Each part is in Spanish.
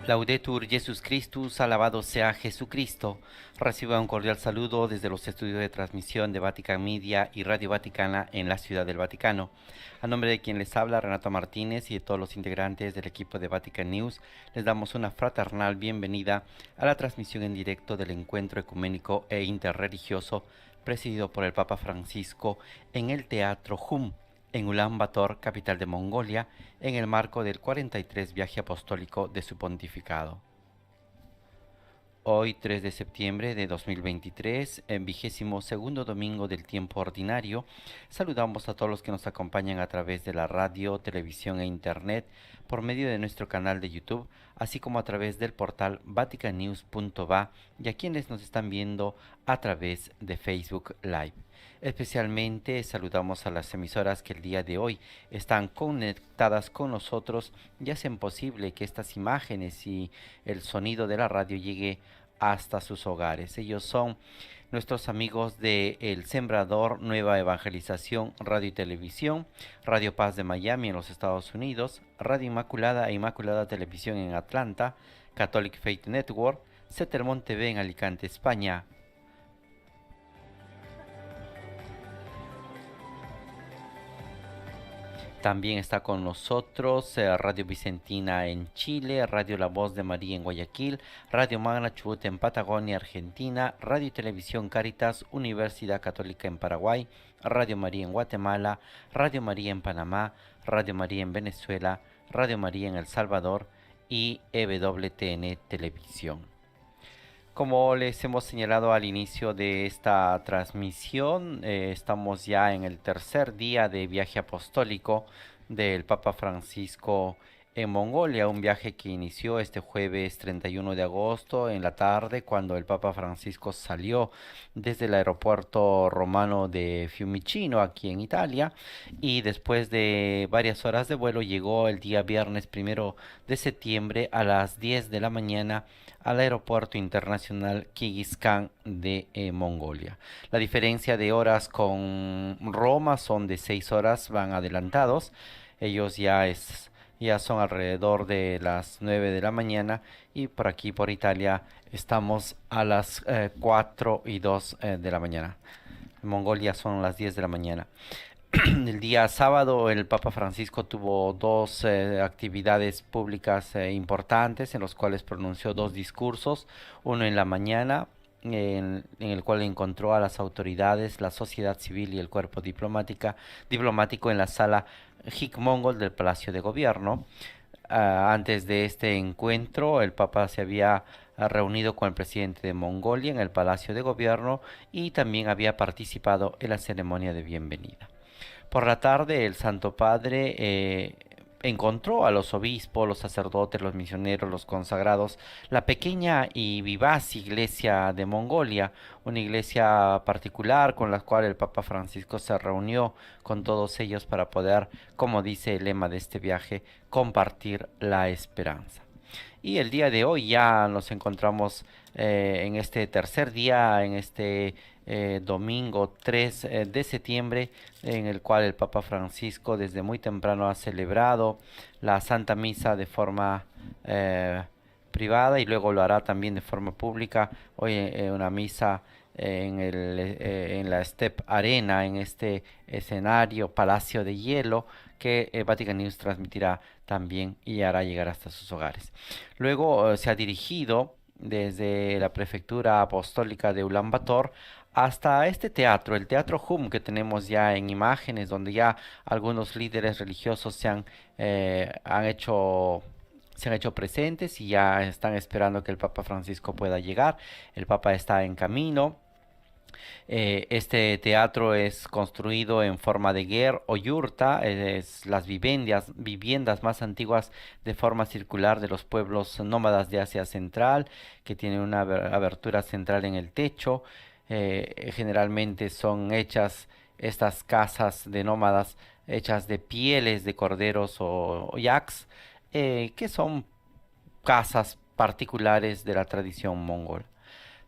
Laudetur Jesus Christus, alabado sea Jesucristo. Reciba un cordial saludo desde los estudios de transmisión de Vatican Media y Radio Vaticana en la Ciudad del Vaticano. A nombre de quien les habla, Renato Martínez, y de todos los integrantes del equipo de Vatican News, les damos una fraternal bienvenida a la transmisión en directo del encuentro ecuménico e interreligioso presidido por el Papa Francisco en el Teatro Hum, en Ulan Bator, capital de Mongolia, en el marco del 43 viaje apostólico de su pontificado. Hoy, 3 de septiembre de 2023, en 22º domingo del tiempo ordinario, saludamos a todos los que nos acompañan a través de la radio, televisión e internet, por medio de nuestro canal de YouTube, así como a través del portal vaticanews.va, y a quienes nos están viendo a través de Facebook Live. Especialmente saludamos a las emisoras que el día de hoy están conectadas con nosotros y hacen posible que estas imágenes y el sonido de la radio llegue hasta sus hogares. Ellos son nuestros amigos de El Sembrador, Nueva Evangelización, Radio y Televisión, Radio Paz de Miami en los Estados Unidos, Radio Inmaculada e Inmaculada Televisión en Atlanta, Catholic Faith Network, Cetermont TV en Alicante, España. También está con nosotros Radio Vicentina en Chile, Radio La Voz de María en Guayaquil, Radio Magna Chubut en Patagonia, Argentina, Radio y Televisión Caritas, Universidad Católica en Paraguay, Radio María en Guatemala, Radio María en Panamá, Radio María en Venezuela, Radio María en El Salvador y EWTN Televisión. Como les hemos señalado al inicio de esta transmisión, estamos ya en el tercer día de viaje apostólico del Papa Francisco en Mongolia, un viaje que inició este jueves 31 de agosto en la tarde, cuando el Papa Francisco salió desde el aeropuerto romano de Fiumicino, aquí en Italia, y después de varias horas de vuelo llegó el día viernes 1 de septiembre a las 10 de la mañana al aeropuerto internacional Kirguistán de Mongolia. La diferencia de horas con Roma son de 6 horas, van adelantados. Ellos ya son alrededor de las 9 de la mañana, y por aquí por Italia estamos a las 4:02 de la mañana. En Mongolia son las 10 de la mañana. El día sábado el Papa Francisco tuvo dos actividades públicas importantes, en los cuales pronunció dos discursos, uno en la mañana, en el cual encontró a las autoridades, la sociedad civil y el cuerpo diplomático en la sala Hik-Mongol del Palacio de Gobierno. Antes de este encuentro, el Papa se había reunido con el presidente de Mongolia en el Palacio de Gobierno y también había participado en la ceremonia de bienvenida. Por la tarde, el Santo Padre encontró a los obispos, los sacerdotes, los misioneros, los consagrados, la pequeña y vivaz iglesia de Mongolia, una iglesia particular con la cual el Papa Francisco se reunió con todos ellos para poder, como dice el lema de este viaje, compartir la esperanza. Y el día de hoy ya nos encontramos en este tercer día, en este domingo 3 de septiembre, en el cual el Papa Francisco desde muy temprano ha celebrado la Santa Misa de forma privada, y luego lo hará también de forma pública. Hoy una misa en la Step Arena, en este escenario Palacio de Hielo, que Vatican News transmitirá también y hará llegar hasta sus hogares. Luego se ha dirigido desde la prefectura apostólica de Ulan Bator hasta este teatro, el Teatro Hum, que tenemos ya en imágenes, donde ya algunos líderes religiosos se han hecho presentes y ya están esperando que el Papa Francisco pueda llegar. El Papa está en camino. Este teatro es construido en forma de ger o yurta, es las viviendas más antiguas de forma circular de los pueblos nómadas de Asia Central, que tiene una abertura central en el techo. Generalmente son hechas estas casas de nómadas, hechas de pieles de corderos o yaks, que son casas particulares de la tradición mongol.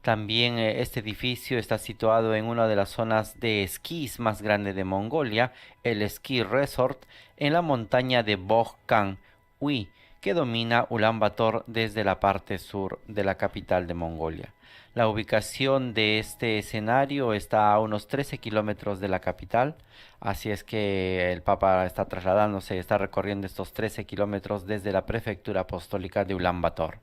También este edificio está situado en una de las zonas de esquís más grande de Mongolia, el Ski Resort, en la montaña de Bogkan Ui, que domina Ulaanbaatar desde la parte sur de la capital de Mongolia. La ubicación de este escenario está a unos 13 kilómetros de la capital, así es que el Papa está trasladándose, está recorriendo estos 13 kilómetros desde la prefectura apostólica de Ulaanbaatar.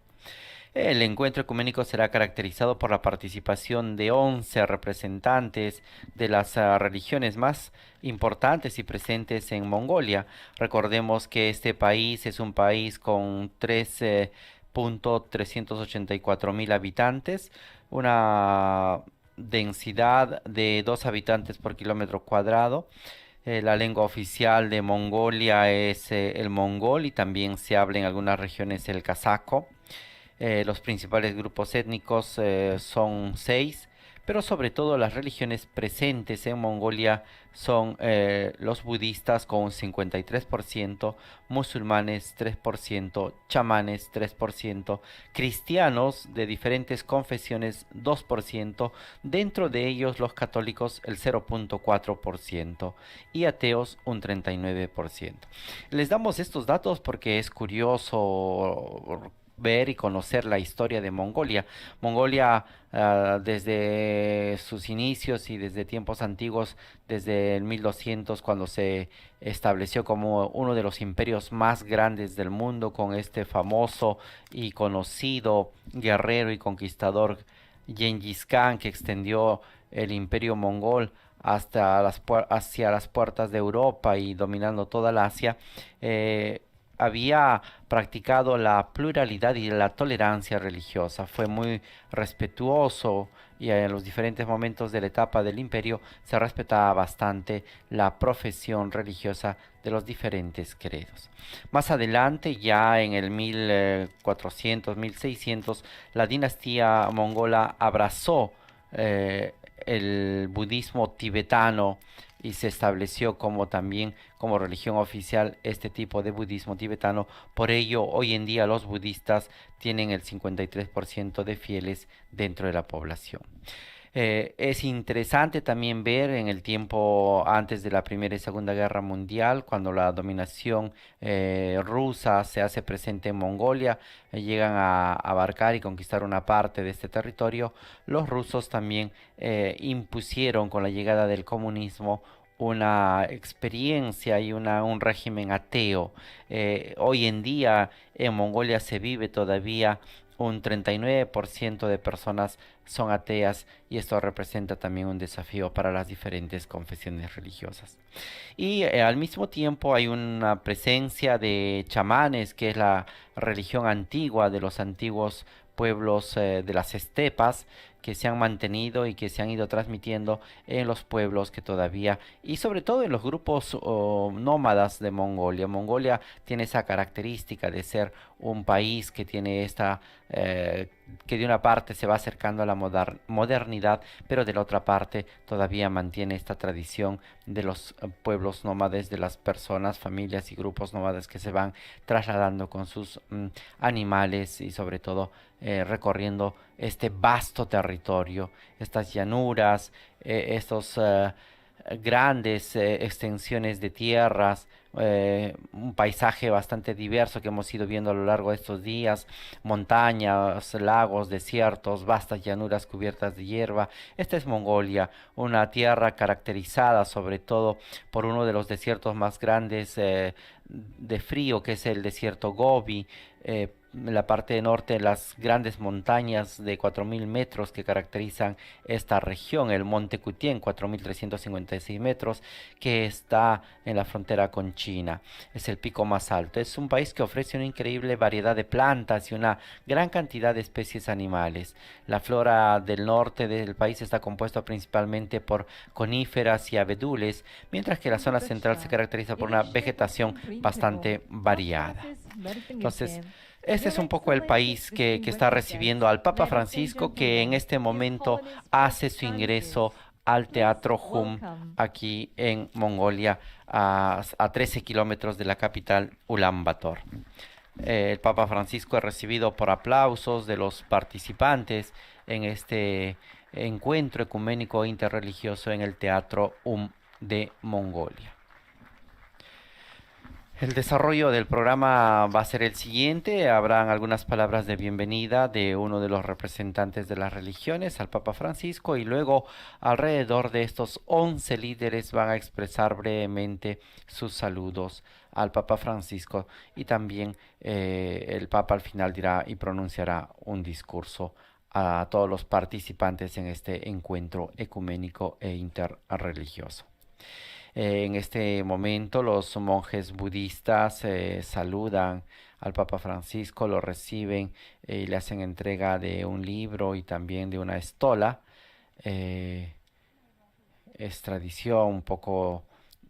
El encuentro ecuménico será caracterizado por la participación de 11 representantes de las religiones más importantes y presentes en Mongolia. Recordemos que este país es un país con 13.384.000 habitantes, una densidad de 2 habitantes por kilómetro cuadrado. La lengua oficial de Mongolia es el mongol y también se habla en algunas regiones el kazajo. Los principales grupos étnicos son 6, pero sobre todo las religiones presentes en Mongolia son los budistas con un 53%, musulmanes 3%, chamanes 3%, cristianos de diferentes confesiones 2%, dentro de ellos los católicos el 0.4% y ateos un 39%. Les damos estos datos porque es curioso ver y conocer la historia de Mongolia. Mongolia, desde sus inicios y desde tiempos antiguos, desde el 1200, cuando se estableció como uno de los imperios más grandes del mundo, con este famoso y conocido guerrero y conquistador Gengis Khan, que extendió el imperio mongol hacia las puertas de Europa y dominando toda la Asia. Había practicado la pluralidad y la tolerancia religiosa. Fue muy respetuoso y en los diferentes momentos de la etapa del imperio se respetaba bastante la profesión religiosa de los diferentes credos. Más adelante, ya en el 1400, 1600, la dinastía mongola abrazó el budismo tibetano y se estableció como también como religión oficial este tipo de budismo tibetano. Por ello, hoy en día los budistas tienen el 53% de fieles dentro de la población. Es interesante también ver en el tiempo antes de la Primera y Segunda Guerra Mundial, cuando la dominación rusa se hace presente en Mongolia, llegan a abarcar y conquistar una parte de este territorio. Los rusos también impusieron con la llegada del comunismo una experiencia y un régimen ateo. Hoy en día en Mongolia se vive todavía un 39% de personas son ateas y esto representa también un desafío para las diferentes confesiones religiosas. Y al mismo tiempo hay una presencia de chamanes, que es la religión antigua de los antiguos pueblos de las estepas, que se han mantenido y que se han ido transmitiendo en los pueblos que todavía, y sobre todo en los grupos nómadas de Mongolia. Mongolia tiene esa característica de ser un país que tiene que de una parte se va acercando a la modernidad, pero de la otra parte todavía mantiene esta tradición de los pueblos nómades, de las personas, familias y grupos nómades que se van trasladando con sus animales y sobre todo recorriendo este vasto territorio, estas llanuras, estos grandes extensiones de tierras, un paisaje bastante diverso que hemos ido viendo a lo largo de estos días, montañas, lagos, desiertos, vastas llanuras cubiertas de hierba. Esta es Mongolia, una tierra caracterizada sobre todo por uno de los desiertos más grandes de frío, que es el desierto Gobi. En la parte norte, las grandes montañas de 4.000 metros que caracterizan esta región, el Monte Cutien, 4.356 metros, que está en la frontera con China. Es el pico más alto. Es un país que ofrece una increíble variedad de plantas y una gran cantidad de especies animales. La flora del norte del país está compuesta principalmente por coníferas y abedules, mientras que la zona central se caracteriza por una vegetación bastante variada. Entonces, este es un poco el país que está recibiendo al Papa Francisco, que en este momento hace su ingreso al Teatro Hum aquí en Mongolia, a 13 kilómetros de la capital Ulaanbaatar. El Papa Francisco es recibido por aplausos de los participantes en este encuentro ecuménico interreligioso en el Teatro de Mongolia. El desarrollo del programa va a ser el siguiente. Habrán algunas palabras de bienvenida de uno de los representantes de las religiones, al Papa Francisco, y luego alrededor de estos 11 líderes van a expresar brevemente sus saludos al Papa Francisco y también el Papa al final dirá y pronunciará un discurso a todos los participantes en este encuentro ecuménico e interreligioso. En este momento los monjes budistas saludan al Papa Francisco, lo reciben y le hacen entrega de un libro y también de una estola. Eh, es tradición un poco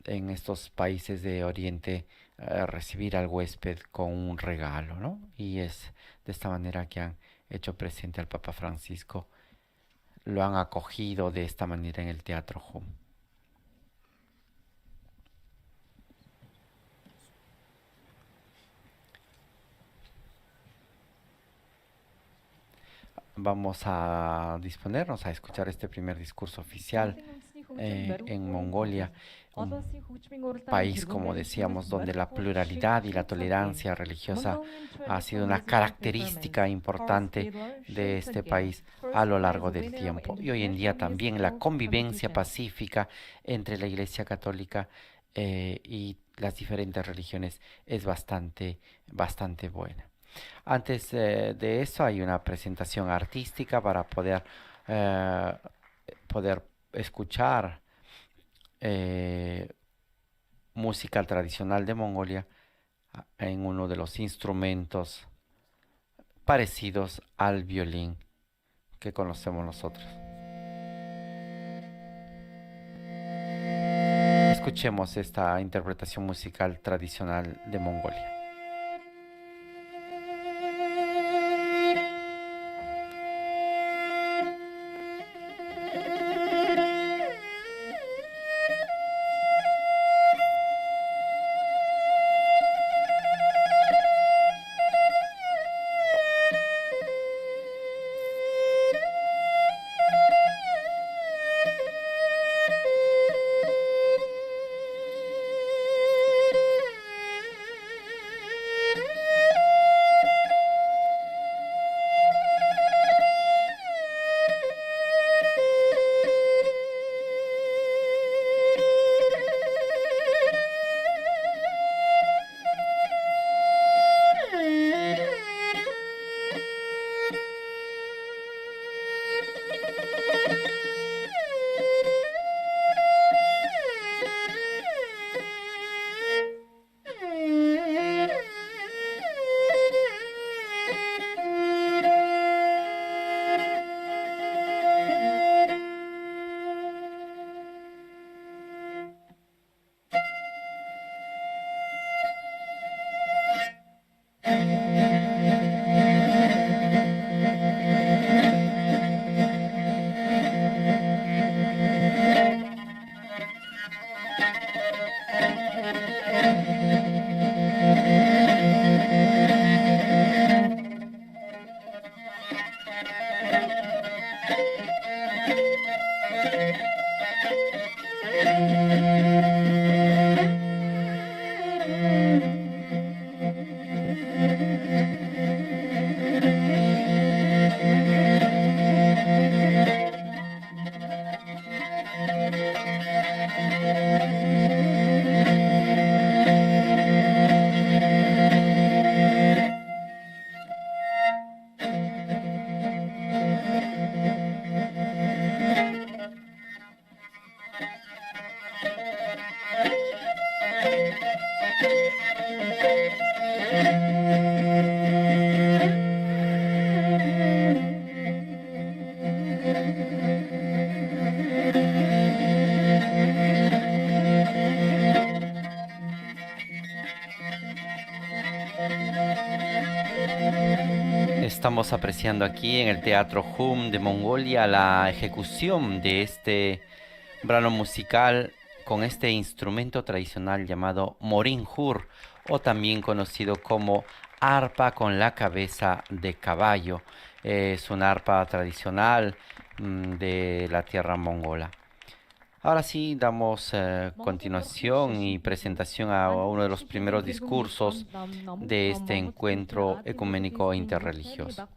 en estos países de Oriente recibir al huésped con un regalo, ¿no? Y es de esta manera que han hecho presente al Papa Francisco, lo han acogido de esta manera en el Teatro Hum. Vamos a disponernos a escuchar este primer discurso oficial en Mongolia, un país, como decíamos, donde la pluralidad y la tolerancia religiosa ha sido una característica importante de este país a lo largo del tiempo. Y hoy en día también la convivencia pacífica entre la Iglesia Católica y las diferentes religiones es bastante buena. Antes de eso hay una presentación artística para eh, poder escuchar eh, música tradicional de Mongolia en uno de los instrumentos parecidos al violín que conocemos nosotros. Escuchemos esta interpretación musical tradicional de Mongolia. Estamos apreciando aquí en el Teatro Hum de Mongolia la ejecución de este brano musical con este instrumento tradicional llamado morinjur o también conocido como arpa con la cabeza de caballo. Es una arpa tradicional de la tierra mongola. Ahora sí, damos continuación y presentación a uno de los primeros discursos de este encuentro ecuménico e interreligioso.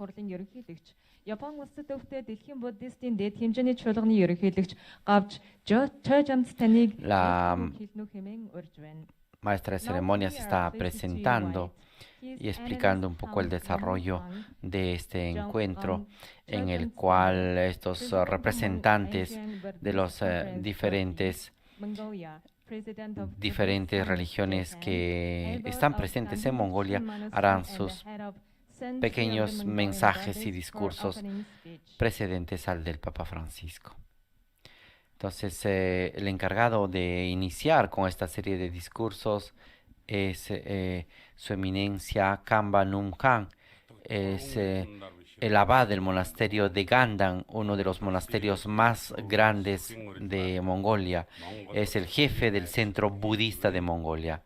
Япон улсад төвхтэй дэлхийн буддистын дэд хэмжээний чуулганы ерөнхийлөгч гавж Чожамс таныг La хэлнүү хэмээн урьж байна. maestra de ceremonias está presentando y explicando un poco el desarrollo de este encuentro en el cual estos representantes de los diferentes religiones que están presentes en Mongolia harán sus pequeños mensajes y discursos precedentes al del Papa Francisco. Entonces, el encargado de iniciar con esta serie de discursos es Su Eminencia Kamba Num Khan. Es el abad del monasterio de Gandan, uno de los monasterios más grandes de Mongolia. Es el jefe del centro budista de Mongolia.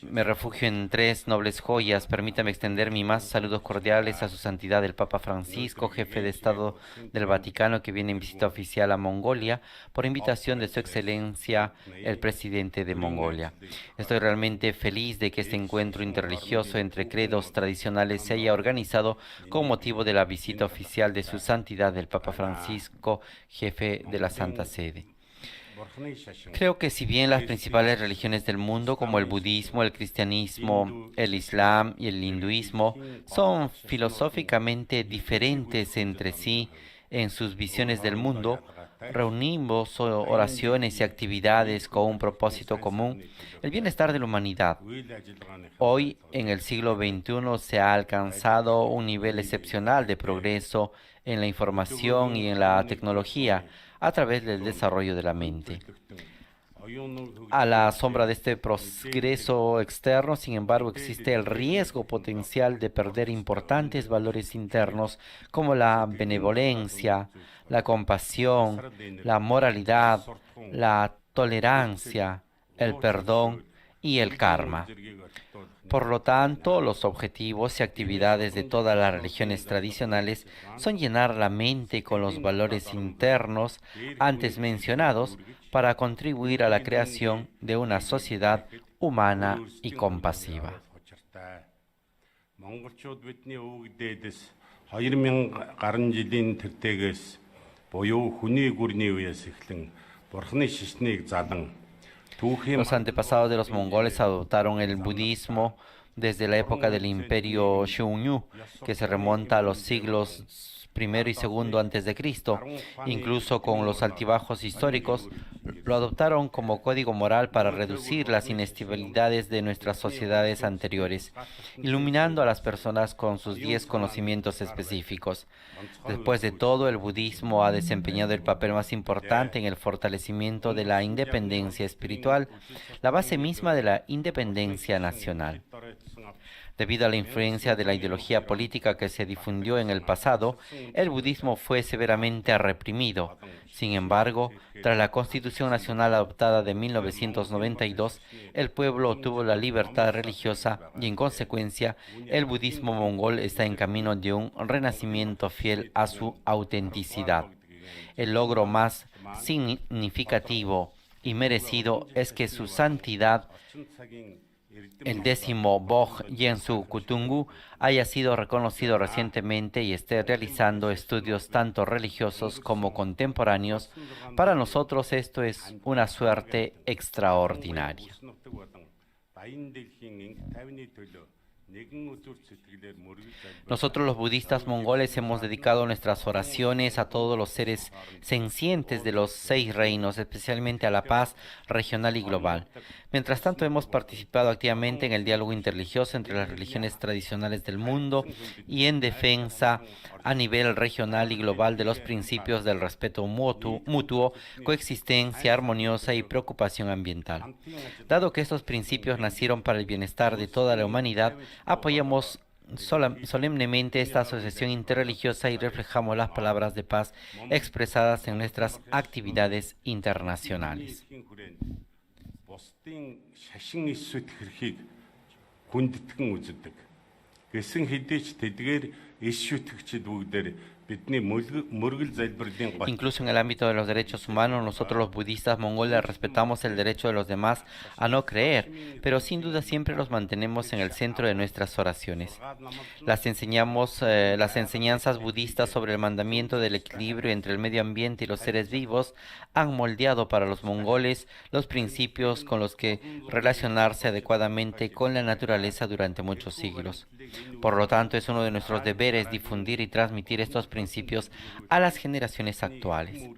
Me refugio en tres nobles joyas. Permítame extender mis más saludos cordiales a su santidad el Papa Francisco, jefe de Estado del Vaticano, que viene en visita oficial a Mongolia por invitación de su excelencia el presidente de Mongolia. Estoy realmente feliz de que este encuentro interreligioso entre credos tradicionales se haya organizado con motivo de la visita oficial de su santidad el Papa Francisco, jefe de la Santa Sede. Creo que si bien las principales religiones del mundo, como el budismo, el cristianismo, el islam y el hinduismo, son filosóficamente diferentes entre sí en sus visiones del mundo, reunimos oraciones y actividades con un propósito común, el bienestar de la humanidad. Hoy, en el siglo XXI, se ha alcanzado un nivel excepcional de progreso en la información y en la tecnología, a través del desarrollo de la mente. A la sombra de este progreso externo, sin embargo, existe el riesgo potencial de perder importantes valores internos como la benevolencia, la compasión, la moralidad, la tolerancia, el perdón y el karma. Por lo tanto, los objetivos y actividades de todas las religiones tradicionales son llenar la mente con los valores internos antes mencionados para contribuir a la creación de una sociedad humana y compasiva. Los antepasados de los mongoles adoptaron el budismo desde la época del imperio Xiongnu, que se remonta a los siglos I y II antes de Cristo. Incluso con los altibajos históricos, lo adoptaron como código moral para reducir las inestabilidades de nuestras sociedades anteriores, iluminando a las personas con sus 10 conocimientos específicos. Después de todo, el budismo ha desempeñado el papel más importante en el fortalecimiento de la independencia espiritual, la base misma de la independencia nacional. Debido a la influencia de la ideología política que se difundió en el pasado, el budismo fue severamente reprimido. Sin embargo, tras la Constitución Nacional adoptada de 1992, el pueblo obtuvo la libertad religiosa y, en consecuencia, el budismo mongol está en camino de un renacimiento fiel a su autenticidad. El logro más significativo y merecido es que su santidad, el 10º Boj Yensu Kutungu, haya sido reconocido recientemente y esté realizando estudios tanto religiosos como contemporáneos. Para nosotros esto es una suerte extraordinaria. Nosotros los budistas mongoles hemos dedicado nuestras oraciones a todos los seres sencientes de los 6 reinos, especialmente a la paz regional y global. Mientras tanto, hemos participado activamente en el diálogo interreligioso entre las religiones tradicionales del mundo y en defensa a nivel regional y global de los principios del respeto mutuo, coexistencia armoniosa y preocupación ambiental. Dado que estos principios nacieron para el bienestar de toda la humanidad, apoyamos solemnemente esta asociación interreligiosa y reflejamos las palabras de paz expresadas en nuestras actividades internacionales. Incluso en el ámbito de los derechos humanos, nosotros los budistas mongoles respetamos el derecho de los demás a no creer, pero sin duda siempre los mantenemos en el centro de nuestras oraciones. Las enseñanzas budistas sobre el mandamiento del equilibrio entre el medio ambiente y los seres vivos han moldeado para los mongoles los principios con los que relacionarse adecuadamente con la naturaleza durante muchos siglos. Por lo tanto, es uno de nuestros deberes difundir y transmitir estos principios a las generaciones actuales.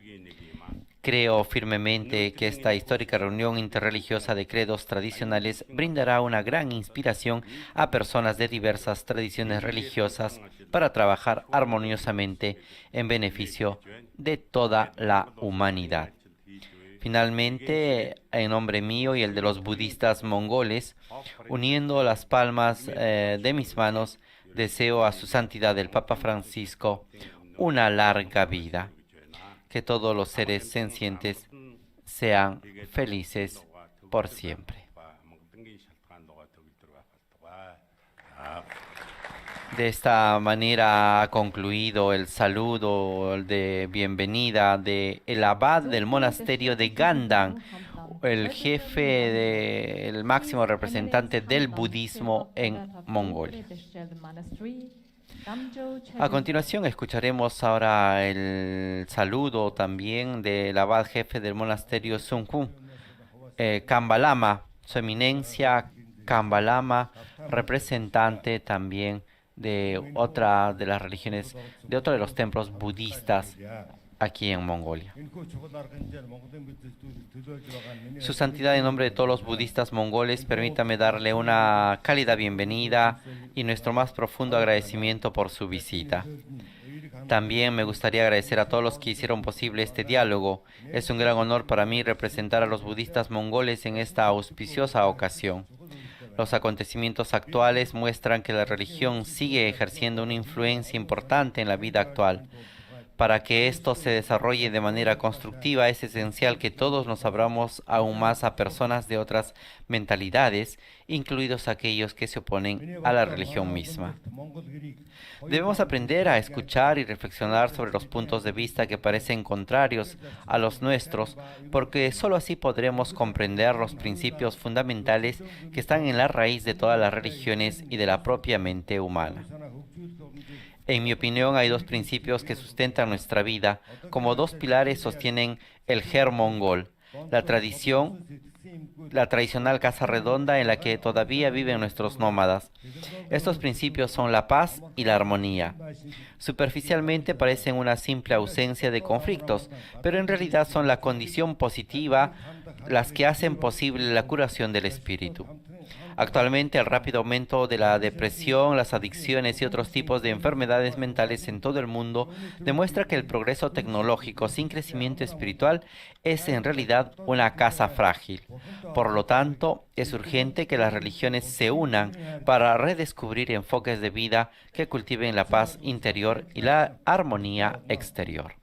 Creo firmemente que esta histórica reunión interreligiosa de credos tradicionales brindará una gran inspiración a personas de diversas tradiciones religiosas para trabajar armoniosamente en beneficio de toda la humanidad. Finalmente, en nombre mío y el de los budistas mongoles, uniendo las palmas de mis manos, deseo a su santidad el Papa Francisco una larga vida. Que todos los seres sencientes sean felices por siempre. De esta manera ha concluido el saludo de bienvenida del abad del monasterio de Gandang, el jefe el máximo representante del budismo en Mongolia. A continuación escucharemos ahora el saludo también del abad jefe del monasterio Sungkun, Kambalama, su eminencia Kambalama, representante también de otra de las religiones, de otro de los templos budistas aquí en Mongolia. Su santidad, en nombre de todos los budistas mongoles, permítame darle una cálida bienvenida y nuestro más profundo agradecimiento por su visita. También me gustaría agradecer a todos los que hicieron posible este diálogo. Es un gran honor para mí representar a los budistas mongoles en esta auspiciosa ocasión. Los acontecimientos actuales muestran que la religión sigue ejerciendo una influencia importante en la vida actual. Para que esto se desarrolle de manera constructiva, es esencial que todos nos abramos aún más a personas de otras mentalidades, incluidos aquellos que se oponen a la religión misma. Debemos aprender a escuchar y reflexionar sobre los puntos de vista que parecen contrarios a los nuestros, porque sólo así podremos comprender los principios fundamentales que están en la raíz de todas las religiones y de la propia mente humana. En mi opinión, hay dos principios que sustentan nuestra vida. Como dos pilares sostienen el Ger mongol, la tradicional casa redonda en la que todavía viven nuestros nómadas. Estos principios son la paz y la armonía. Superficialmente parecen una simple ausencia de conflictos, pero en realidad son la condición positiva las que hacen posible la curación del espíritu. Actualmente, el rápido aumento de la depresión, las adicciones y otros tipos de enfermedades mentales en todo el mundo demuestra que el progreso tecnológico sin crecimiento espiritual es en realidad una casa frágil. Por lo tanto, es urgente que las religiones se unan para redescubrir enfoques de vida que cultiven la paz interior y la armonía exterior.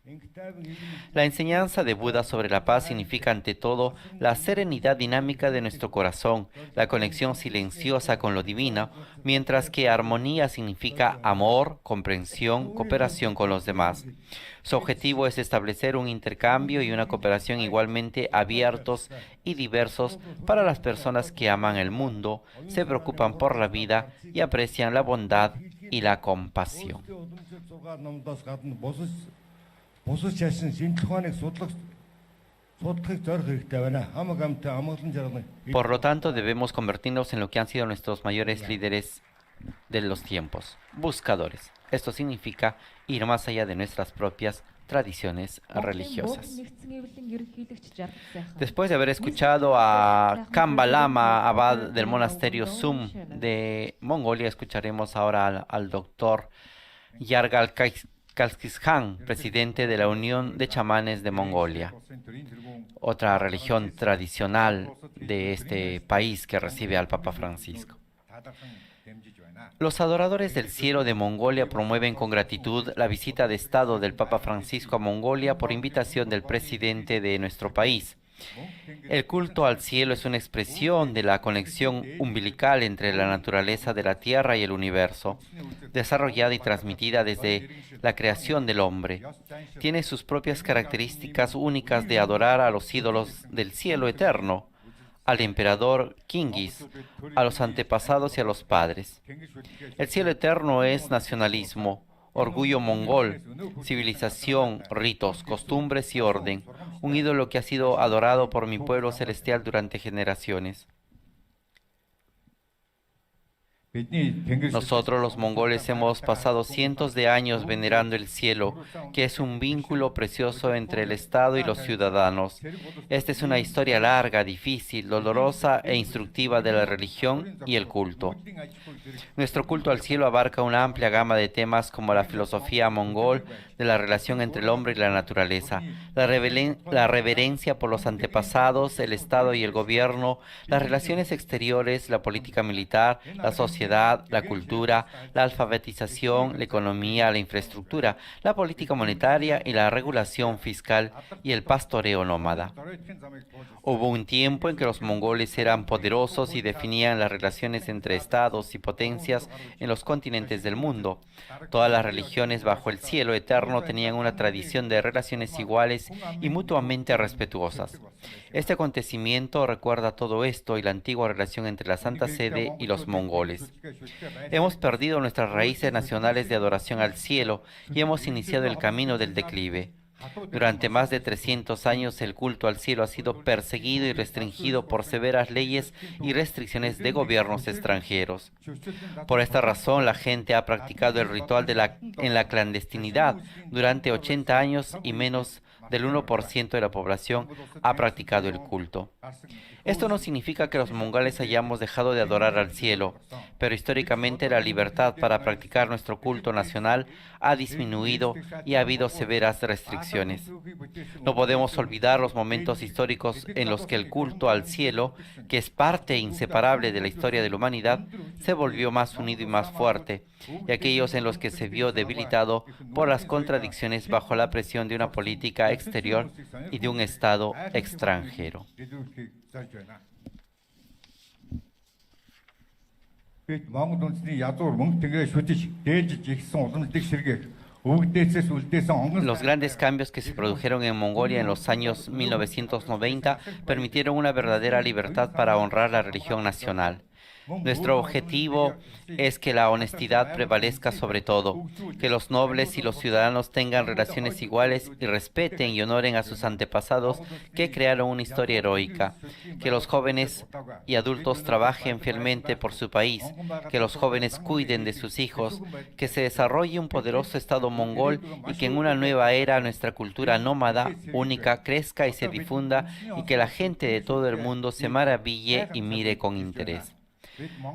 La enseñanza de Buda sobre la paz significa ante todo la serenidad dinámica de nuestro corazón, la conexión silenciosa con lo divino, mientras que armonía significa amor, comprensión, cooperación con los demás. Su objetivo es establecer un intercambio y una cooperación igualmente abiertos y diversos para las personas que aman el mundo, se preocupan por la vida y aprecian la bondad y la compasión. Por lo tanto, debemos convertirnos en lo que han sido nuestros mayores líderes de los tiempos, buscadores. Esto significa ir más allá de nuestras propias tradiciones religiosas. Después de haber escuchado a Kambalama, abad del monasterio Sum de Mongolia, escucharemos ahora al doctor Yargal Kalkishan, presidente de la Unión de Chamanes de Mongolia, otra religión tradicional de este país que recibe al Papa Francisco. Los adoradores del cielo de Mongolia promueven con gratitud la visita de Estado del Papa Francisco a Mongolia por invitación del presidente de nuestro país. El culto al cielo es una expresión de la conexión umbilical entre la naturaleza de la tierra y el universo, desarrollada y transmitida desde la creación del hombre. Tiene sus propias características únicas de adorar a los ídolos del cielo eterno, al emperador Kingis, a los antepasados y a los padres. El cielo eterno es nacionalismo, orgullo mongol, civilización, ritos, costumbres y orden, un ídolo que ha sido adorado por mi pueblo celestial durante generaciones. Nosotros los mongoles hemos pasado cientos de años venerando el cielo, que es un vínculo precioso entre el Estado y los ciudadanos. Esta es una historia larga, difícil, dolorosa e instructiva de la religión y el culto. Nuestro culto al cielo abarca una amplia gama de temas como la filosofía mongol de la relación entre el hombre y la naturaleza, la reverencia por los antepasados, el Estado y el gobierno, las relaciones exteriores, la política militar, la sociedad, la cultura, la alfabetización, la economía, la infraestructura, la política monetaria y la regulación fiscal y el pastoreo nómada. Hubo un tiempo en que los mongoles eran poderosos y definían las relaciones entre estados y potencias en los continentes del mundo. Todas las religiones bajo el cielo eterno tenían una tradición de relaciones iguales y mutuamente respetuosas. Este acontecimiento recuerda todo esto y la antigua relación entre la Santa Sede y los mongoles. Hemos perdido nuestras raíces nacionales de adoración al cielo y hemos iniciado el camino del declive. Durante más de 300 años el culto al cielo ha sido perseguido y restringido por severas leyes y restricciones de gobiernos extranjeros. Por esta razón la gente ha practicado el ritual en la clandestinidad durante 80 años y menos del 1% de la población ha practicado el culto. Esto no significa que los mongoles hayamos dejado de adorar al cielo, pero históricamente la libertad para practicar nuestro culto nacional ha disminuido y ha habido severas restricciones. No podemos olvidar los momentos históricos en los que el culto al cielo, que es parte inseparable de la historia de la humanidad, se volvió más unido y más fuerte, y aquellos en los que se vio debilitado por las contradicciones bajo la presión de una política exterior y de un Estado extranjero. Los grandes cambios que se produjeron en Mongolia en los años 1990 permitieron una verdadera libertad para honrar la religión nacional. Nuestro objetivo es que la honestidad prevalezca sobre todo, que los nobles y los ciudadanos tengan relaciones iguales y respeten y honoren a sus antepasados que crearon una historia heroica, que los jóvenes y adultos trabajen fielmente por su país, que los jóvenes cuiden de sus hijos, que se desarrolle un poderoso Estado mongol y que en una nueva era nuestra cultura nómada única crezca y se difunda y que la gente de todo el mundo se maraville y mire con interés.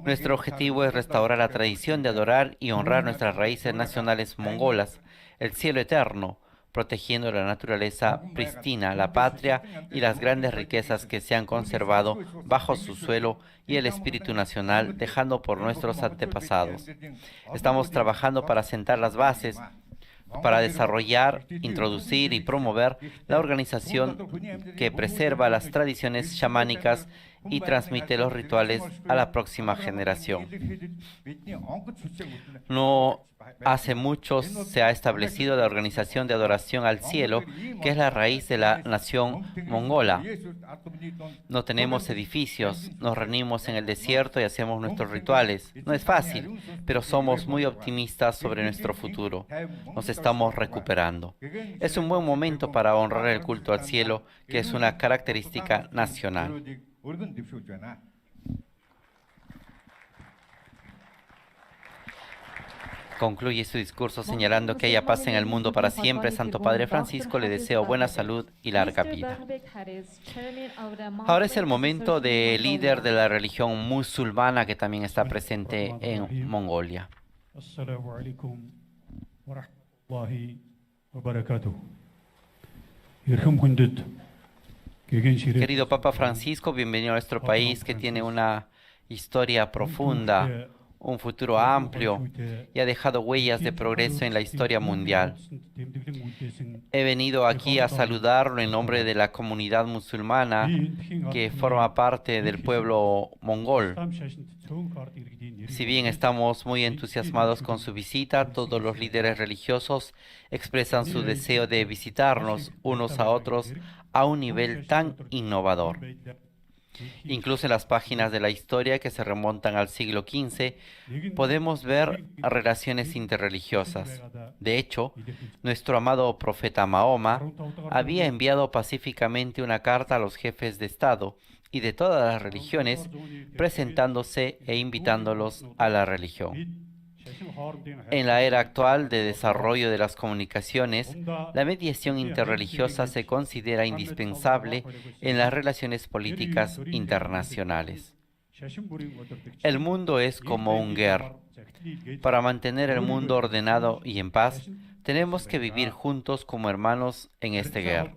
Nuestro objetivo es restaurar la tradición de adorar y honrar nuestras raíces nacionales mongolas, el cielo eterno, protegiendo la naturaleza pristina, la patria y las grandes riquezas que se han conservado bajo su suelo y el espíritu nacional dejando por nuestros antepasados. Estamos trabajando para sentar las bases para desarrollar, introducir y promover la organización que preserva las tradiciones chamánicas y transmite los rituales a la próxima generación. No hace mucho se ha establecido la organización de adoración al cielo, que es la raíz de la nación mongola. No tenemos edificios, nos reunimos en el desierto y hacemos nuestros rituales. No es fácil, pero somos muy optimistas sobre nuestro futuro. Nos estamos recuperando. Es un buen momento para honrar el culto al cielo, que es una característica nacional. Concluye su discurso señalando que haya paz en el mundo para siempre. Santo Padre Francisco, le deseo buena salud y larga vida. Ahora es el momento del líder de la religión musulmana que también está presente en Mongolia. Assalamu alaikum wa rahmatullahi wa barakatuh. Querido Papa Francisco, bienvenido a nuestro país que tiene una historia profunda, un futuro amplio y ha dejado huellas de progreso en la historia mundial. He venido aquí a saludarlo en nombre de la comunidad musulmana que forma parte del pueblo mongol. Si bien estamos muy entusiasmados con su visita, todos los líderes religiosos expresan su deseo de visitarnos unos a otros a un nivel tan innovador. Incluso en las páginas de la historia que se remontan al siglo XV, podemos ver relaciones interreligiosas. De hecho, nuestro amado profeta Mahoma había enviado pacíficamente una carta a los jefes de Estado y de todas las religiones, presentándose e invitándolos a la religión. En la era actual de desarrollo de las comunicaciones, la mediación interreligiosa se considera indispensable en las relaciones políticas internacionales. El mundo es como un ger. Para mantener el mundo ordenado y en paz, tenemos que vivir juntos como hermanos en este ger.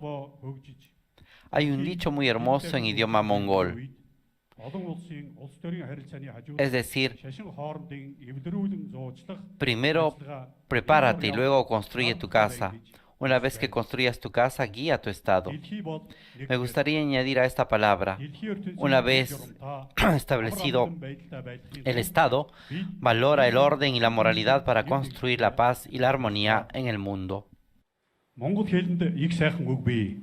Hay un dicho muy hermoso en idioma mongol. Es decir, primero prepárate y luego construye tu casa. Una vez que construyas tu casa, guía tu estado. Me gustaría añadir a esta palabra, una vez establecido el estado, valora el orden y la moralidad para construir la paz y la armonía en el mundo. Монгол хэлэнд их сайхан үг бий.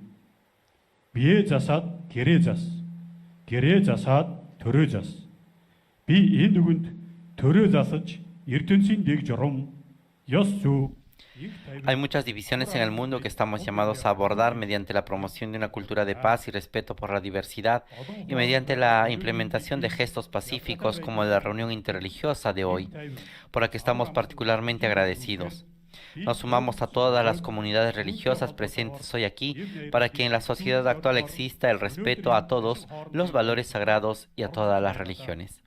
Бие засаад гэрээ зас. Гэрээ засаад төрөө зас. Би энэ үгэнд төрөө засаж ертөнцийн дэг журам ёс зүй. Hay muchas divisiones en el mundo que estamos llamados a abordar mediante la promoción de una cultura de paz y respeto por la diversidad y mediante la implementación de gestos pacíficos como la reunión interreligiosa de hoy, por la que estamos particularmente agradecidos. Nos sumamos a todas las comunidades religiosas presentes hoy aquí para que en la sociedad actual exista el respeto a todos los valores sagrados y a todas las religiones.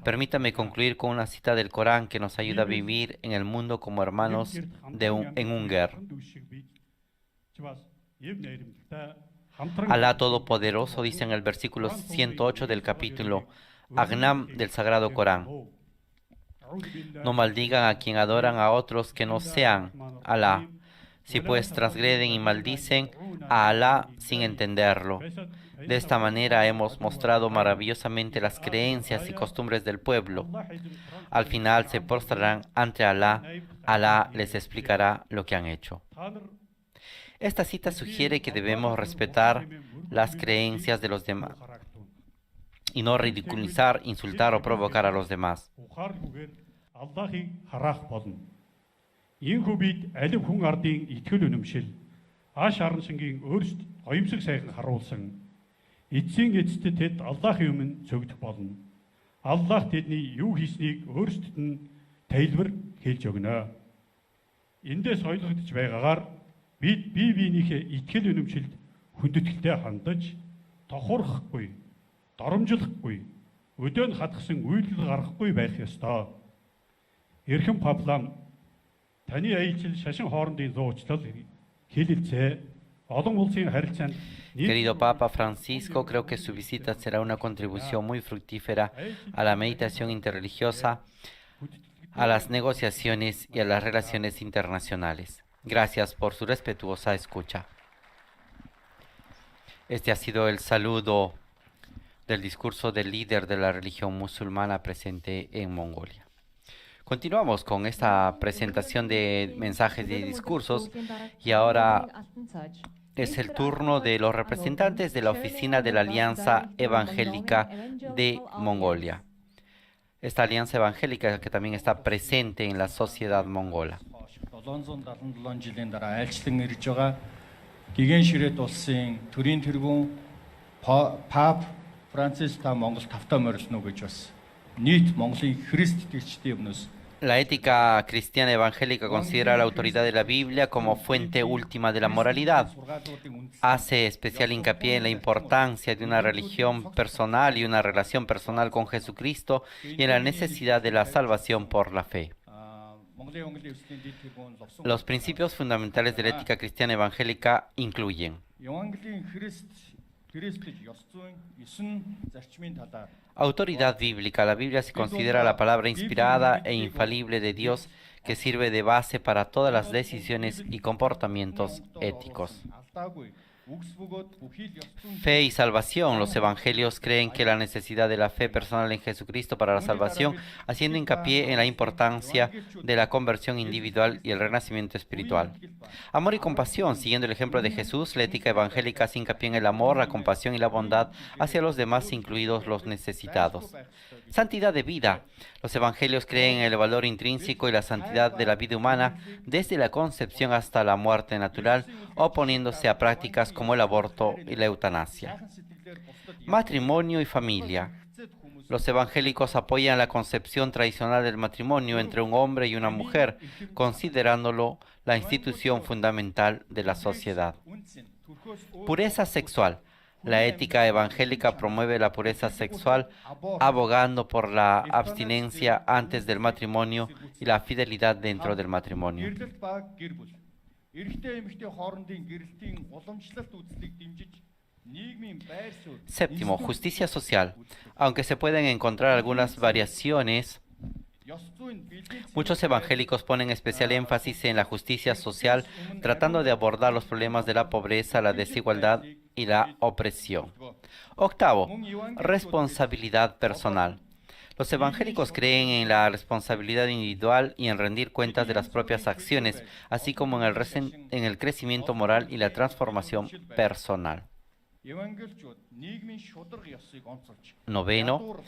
Permítame concluir con una cita del Corán que nos ayuda a vivir en el mundo como hermanos en un ger. Alá Todopoderoso dice en el versículo 108 del capítulo Agnam del Sagrado Corán: no maldigan a quien adoran a otros que no sean Alá. Si pues transgreden y maldicen a Alá sin entenderlo. De esta manera hemos mostrado maravillosamente las creencias y costumbres del pueblo. Al final se postrarán ante Alá. Alá les explicará lo que han hecho. Esta cita sugiere que debemos respetar las creencias de los demás y no ridiculizar, insultar o provocar a los demás. Ийхүү бид алив хүн ардын итгэл үнэмшил ааш хараншингийн өөрсд гоёмсог сайхан харуулсан эцсийн эцэст тэд Аллахын өмнө цогдох болно. Аллах тэдний юу хийснийг өөрсдөд нь тайлбар хэлж өгнө. Эндээс ойлгогдож байгаагаар бид бие биенийхээ итгэл үнэмшилд хүндэтгэлтэй хандаж тохуурахгүй, доромжлохгүй, өдөөн хатгсан үйлдэл гаргахгүй байх ёстой. Эрхэм Паплам таны аялал шашин хоорондын зуучлал хэлэлцээ олон улсын харилцаанд. Querido Papa Francisco, creo que su visita será una contribución muy fructífera a la meditación interreligiosa, a las negociaciones y a las relaciones internacionales. Gracias por su respetuosa escucha. Este ha sido el saludo del discurso del líder de la religión musulmana presente en Mongolia. Continuamos con esta presentación de mensajes y discursos y ahora es el turno de los representantes de la oficina de la Alianza Evangélica de Mongolia. Esta alianza evangélica que también está presente en la sociedad mongola. La ética cristiana evangélica considera la autoridad de la Biblia como fuente última de la moralidad. Hace especial hincapié en la importancia de una religión personal y una relación personal con Jesucristo y en la necesidad de la salvación por la fe. Los principios fundamentales de la ética cristiana evangélica incluyen Autoridad bíblica. La Biblia se considera la palabra inspirada e infalible de Dios que sirve de base para todas las decisiones y comportamientos éticos. Fe y salvación. Los evangelios creen que la necesidad de la fe personal en Jesucristo para la salvación, haciendo hincapié en la importancia de la conversión individual y el renacimiento espiritual. Amor y compasión. Siguiendo el ejemplo de Jesús, la ética evangélica hace hincapié en el amor, la compasión y la bondad hacia los demás, incluidos los necesitados. Santidad de vida. Los evangelios creen en el valor intrínseco y la santidad de la vida humana desde la concepción hasta la muerte natural, oponiéndose a prácticas como el aborto y la eutanasia. Matrimonio y familia. Los evangélicos apoyan la concepción tradicional del matrimonio entre un hombre y una mujer, considerándolo la institución fundamental de la sociedad. Pureza sexual. La ética evangélica promueve la pureza sexual, abogando por la abstinencia antes del matrimonio y la fidelidad dentro del matrimonio. Séptimo, justicia social. Aunque se pueden encontrar algunas variaciones, muchos evangélicos ponen especial énfasis en la justicia social, tratando de abordar los problemas de la pobreza, la desigualdad y la opresión. Octavo, responsabilidad personal. Los evangélicos creen en la responsabilidad individual y en rendir cuentas de las propias acciones, así como en el crecimiento moral y la transformación personal. Noveno,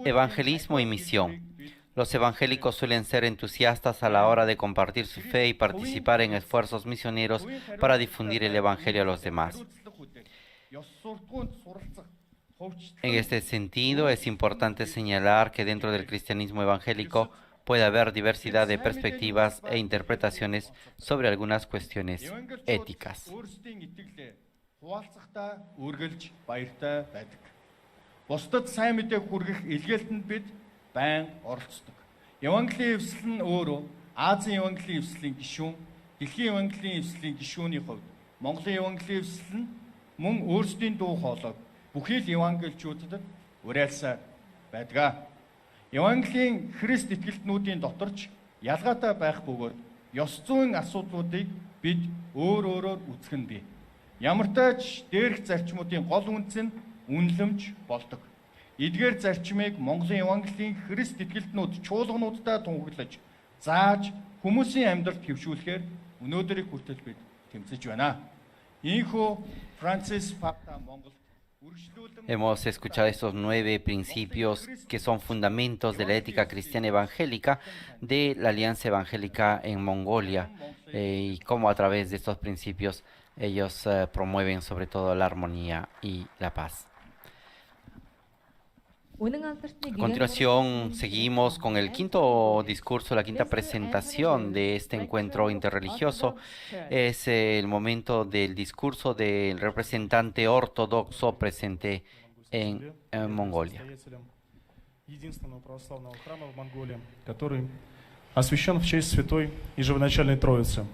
evangelismo y misión. Los evangélicos suelen ser entusiastas a la hora de compartir su fe y participar en esfuerzos misioneros para difundir el evangelio a los demás. En este sentido, es importante señalar que dentro del cristianismo evangélico puede haber diversidad de perspectivas e interpretaciones sobre algunas cuestiones éticas. Бусдад сайн мэдээг хүргэх илгээлтэнд бид байн оролцдог. Евангелийн эвсэл нь өөрөө Азийн евангелийн эвслийн гишүүн, дэлхийн евангелийн эвслийн гишүүний хувьд Монголын евангелийн эвсэл нь мөн өөрсдийн дуу хоолойг бүхий л евангелчуудад уриалсаар байдаг. Евангелийн Христ итгэлтнүүдийн доторч ялгаатай байх бөгөөд ёс зүйн асуудлуудыг бид өөрөөр үзэх нь бий. Ямартай ч дээрх зарчмуудын гол үндэс нь үнэлэмж болдог. Эдгээр зарчмыг Монголын евангелийн Христ итгэлтнүүд чуулгануудтай тунхаглаж, зааж хүмүүсийн амьдралд хэвшүүлэхээр өнөөдрийг хүртэл бид тэмцэж байна. Ийхүү Францис Папа Монгол Hemos escuchado estos 9 principios que son fundamentos de la ética cristiana evangélica de la Alianza Evangélica en Mongolia y cómo a través de estos principios ellos promueven sobre todo la armonía y la paz. A continuación, seguimos con el quinto discurso, la quinta presentación de este encuentro interreligioso. Es el momento del discurso del representante ortodoxo presente en Mongolia. Который освящен в честь Святой и Живоначальной Троицы.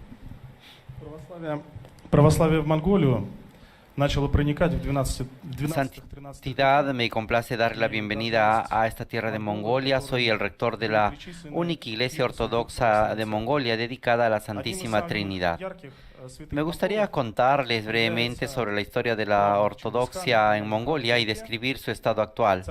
Православие в Монголию начало проникать в 12-13 Santidad, me complace dar la bienvenida a esta tierra de Mongolia. Soy el rector de la única iglesia ortodoxa de Mongolia dedicada a la Santísima Trinidad. Me gustaría contarles brevemente sobre la historia de la ortodoxia en Mongolia y describir su estado actual.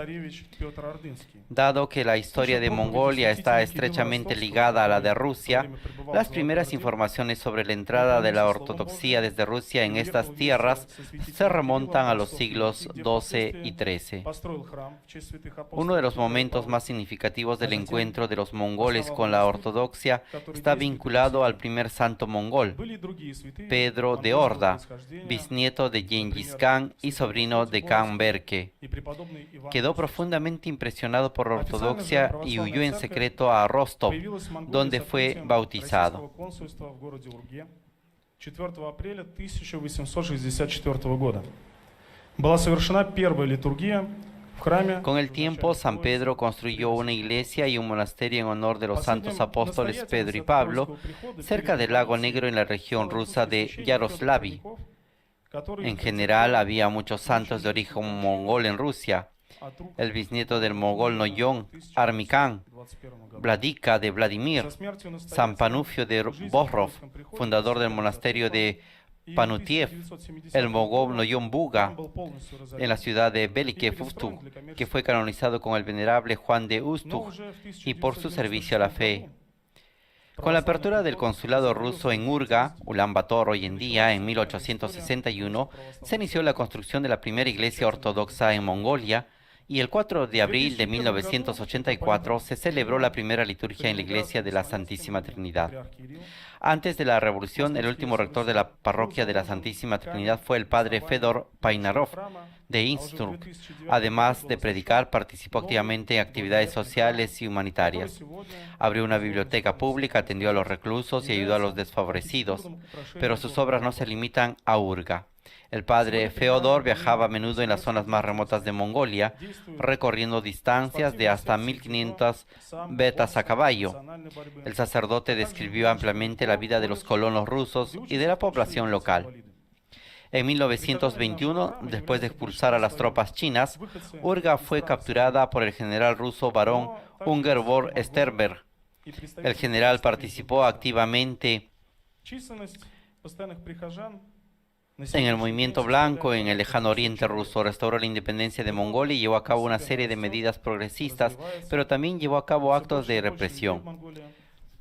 Dado que la historia de Mongolia está estrechamente ligada a la de Rusia, las primeras informaciones sobre la entrada de la ortodoxia desde Rusia en estas tierras se remontan a los siglos XII y XIII. Uno de los momentos más significativos del encuentro de los mongoles con la ortodoxia está vinculado al primer santo mongol, Pedro de Orda, bisnieto de Gengis Khan y sobrino de Khan Berke. Quedó profundamente impresionado por la ortodoxia y huyó en secreto a Rostov, donde fue bautizado. 4 апреля 1864 года была совершена первая литургия в храме. Con el tiempo, San Pedro construyó una iglesia y un monasterio en honor de los santos apóstoles Pedro y Pablo, cerca del lago Negro en la región rusa de Yaroslavl. который En general, había muchos santos de origen mongol en Rusia. от рук El bisnieto del mogol Noyon Armikan, в 21 году. Vladika de Vladimir, Со смертью San настоятеля Panufio de жизнь в Bohrov, Московском приходе fundador del постепенно monasterio de и в Panutiev, 1970 el mogol году Noyon Buga, храм был полностью разорен. en la ciudad de Belikev Ustug, que fue canonizado con el venerable Juan de Но Ustug уже в y por su servicio a la fe. 1996 Con la apertura del consulado ruso en Urga, Ulan Bator hoy en día, en 1861, se inició la construcción de la primera iglesia ortodoxa en Mongolia y el 4 de abril de 1984 se celebró la primera liturgia en la iglesia de la Santísima Trinidad. патриарх Кирилл Antes de la revolución, el último rector de la parroquia de la Santísima Trinidad fue el padre Fedor Painarov de Innsbruck. Además de predicar, participó activamente en actividades sociales y humanitarias. Abrió una biblioteca pública, atendió a los reclusos y ayudó a los desfavorecidos, pero sus obras no se limitan a Urga. El padre Feodor viajaba a menudo en las zonas más remotas de Mongolia, recorriendo distancias de hasta 1500 vetas a caballo. El sacerdote describió ampliamente la vida de los colonos rusos y de la población local. En 1921, después de expulsar a las tropas chinas, Urga fue capturada por el general ruso barón Ungervor Sterberg. El general participó activamente Численность постоянных прихожан en el movimiento blanco en el lejano oriente ruso, restauró la independencia de Mongolia y llevó a cabo una serie de medidas progresistas, pero también llevó a cabo actos de represión.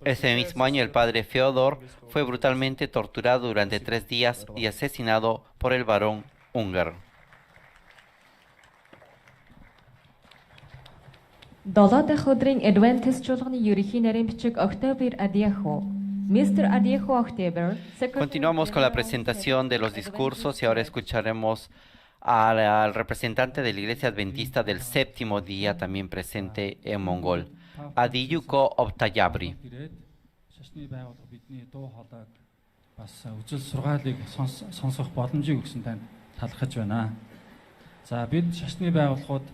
Ese mismo año el padre Feodor fue brutalmente torturado durante 3 días y asesinado por el barón Unger. 7 дахь өдрийн Adventist чуулганы ерөнхий нарийн бичиг October Adieho. Mr. Adieho October. Continuamos con la presentación de los discursos y ahora escucharemos al representante de la Iglesia Adventista del Séptimo Día, también presente en mongol, Adiyuko Optayabri. Шашны байгууллага бидний дуу хоолойг бас үжил сургаалыг сонсох боломжийг өгсөн танд талархаж байна. За бид шашны байгууллагууд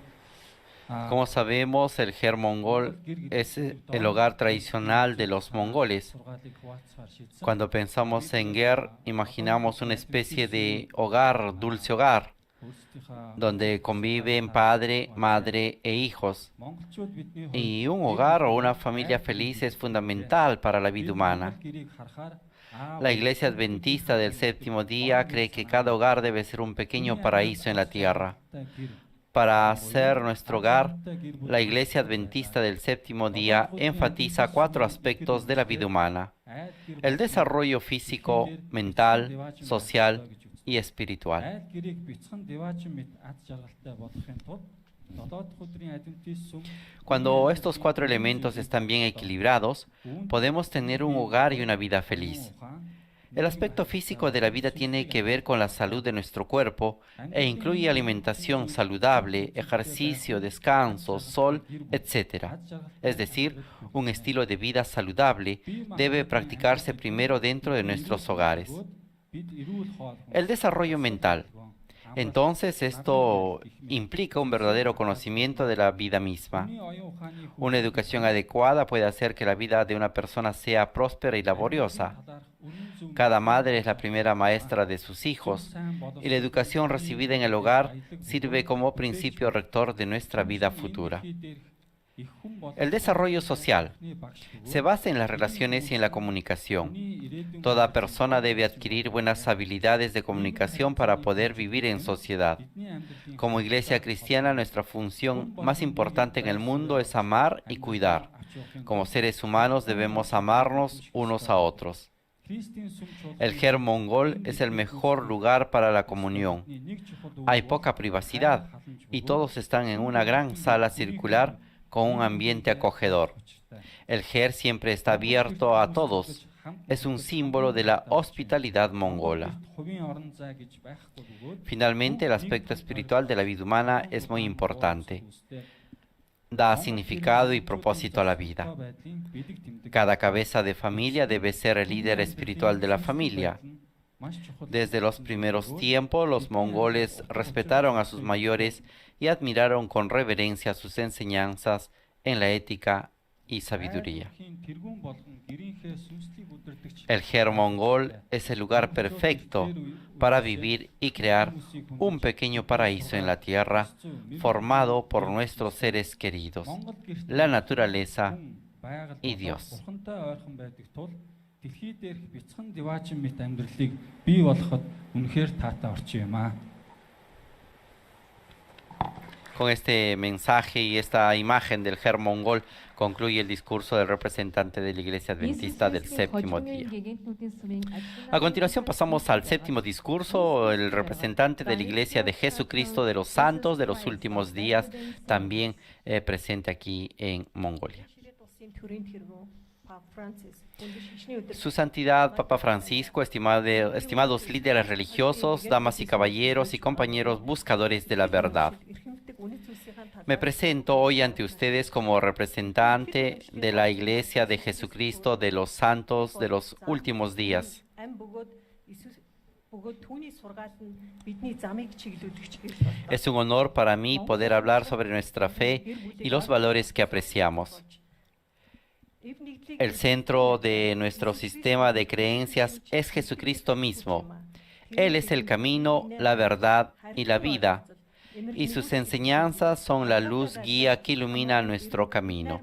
Como sabemos, el Ger mongol es el hogar tradicional de los mongoles. сургаалыг хуваалцахаар шийдсэн. Cuando pensamos en Ger, imaginamos una especie de hogar, dulce hogar, Өөрсдийнхөө donde conviven padre, madre e hijos. монголчууд бидний Y un hogar o una familia feliz es fundamental para la vida humana. гэрийг харахаар La Iglesia Adventista del Séptimo Día cree que cada hogar debe ser un pequeño paraíso en la tierra. Para hacer nuestro hogar, la Iglesia Adventista del Séptimo Día enfatiza 4 aspectos de la vida humana: el desarrollo físico, mental, social y espiritual. Айл гэрийг бяцхан деваачин мэт аз жаргалтай болгохын тулд 7 дахь өдрийн адвентист сүм Cuando estos 4 elementos están bien equilibrados, podemos tener un hogar y una vida feliz. El aspecto físico de la vida tiene que ver con la salud de nuestro cuerpo e incluye alimentación saludable, ejercicio, descanso, sol, etc. Es decir, un estilo de vida saludable debe practicarse primero dentro de nuestros hogares. El desarrollo mental. Entonces, esto implica un verdadero conocimiento de la vida misma. Una educación adecuada puede hacer que la vida de una persona sea próspera y laboriosa. Cada madre es la primera maestra de sus hijos, y la educación recibida en el hogar sirve como principio rector de nuestra vida futura. El desarrollo social se basa en las relaciones y en la comunicación. Toda persona debe adquirir buenas habilidades de comunicación para poder vivir en sociedad. Como iglesia cristiana, nuestra función más importante en el mundo es amar y cuidar. Como seres humanos debemos amarnos unos a otros. El Ger mongol es el mejor lugar para la comunión. Hay poca privacidad y todos están en una gran sala circular con un ambiente acogedor. El Ger siempre está abierto a todos. Es un símbolo de la hospitalidad mongola. Finalmente, el aspecto espiritual de la vida humana es muy importante. Da significado y propósito a la vida. Cada cabeza de familia debe ser el líder espiritual de la familia. Desde los primeros tiempos, los mongoles respetaron a sus mayores y admiraron con reverencia sus enseñanzas en la ética y sabiduría. Хайр тэргүүн болгон гэрийнхээ сүнслийг удирдахч El Ger Mongol es el lugar perfecto para vivir y crear un pequeño paraíso en la tierra formado por nuestros seres queridos, Монгол гэрт la naturaleza хүн байгаль и болоод Dios. Бурхантай ойрхон байдаг тул дэлхий дээрх бяцхан диваачим мэт амьдралыг бий болгоход үнэхээр таатай орчин юм аа. Con este mensaje y esta imagen del Ger Mongol concluye el discurso del representante de la Iglesia Adventista del séptimo día. A continuación pasamos al séptimo discurso, el representante de la Iglesia de Jesucristo de los Santos de los últimos días, también presente aquí en Mongolia. Su Santidad Papa Francisco, estimados líderes religiosos, damas y caballeros y compañeros buscadores de la verdad. Me presento hoy ante ustedes como representante de la Iglesia de Jesucristo de los Santos de los últimos días. Es un honor para mí poder hablar sobre nuestra fe y los valores que apreciamos. El centro de nuestro sistema de creencias es Jesucristo mismo. Él es el camino, la verdad y la vida, y sus enseñanzas son la luz guía que ilumina nuestro camino.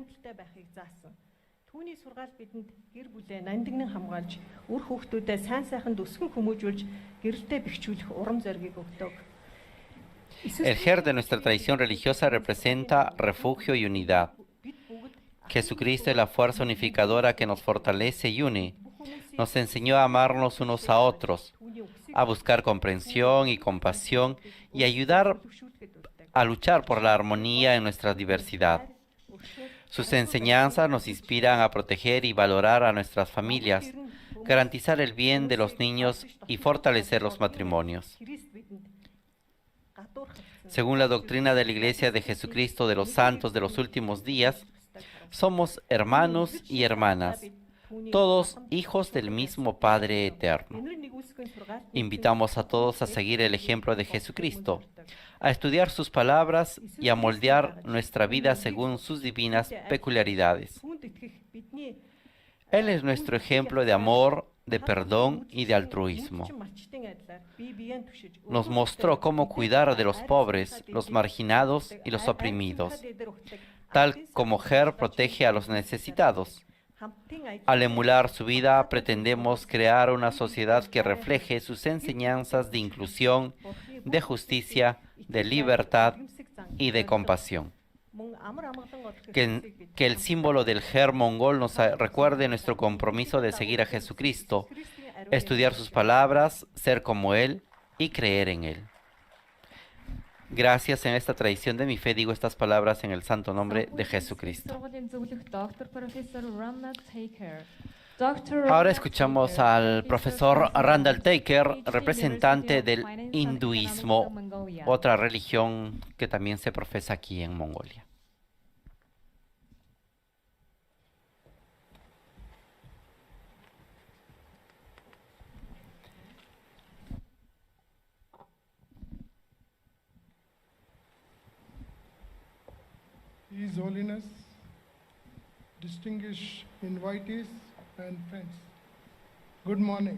El Ger de nuestra tradición religiosa representa refugio y unidad. Jesucristo es la fuerza unificadora que nos fortalece y une. Nos enseñó a amarnos unos a otros, a buscar comprensión y compasión y ayudar a luchar por la armonía en nuestra diversidad. Sus enseñanzas nos inspiran a proteger y valorar a nuestras familias, garantizar el bien de los niños y fortalecer los matrimonios. Según la doctrina de la Iglesia de Jesucristo de los Santos de los últimos días, somos hermanos y hermanas, todos hijos del mismo Padre eterno. Invitamos a todos a seguir el ejemplo de Jesucristo, a estudiar sus palabras y a moldear nuestra vida según sus divinas peculiaridades. Él es nuestro ejemplo de amor, de perdón y de altruismo. Nos mostró cómo cuidar de los pobres, los marginados y los oprimidos, tal como Ger protege a los necesitados. Al emular su vida, pretendemos crear una sociedad que refleje sus enseñanzas de inclusión, de justicia, de libertad y de compasión. Que el símbolo del Ger mongol nos recuerde nuestro compromiso de seguir a Jesucristo, estudiar sus palabras, ser como Él y creer en Él. Gracias, en esta tradición de mi fe digo estas palabras en el santo nombre de Jesucristo. Ahora escuchamos al profesor Randall Taker, representante del hinduismo, otra religión que también se profesa aquí en Mongolia. His Holiness, distinguished invitees and friends, good morning.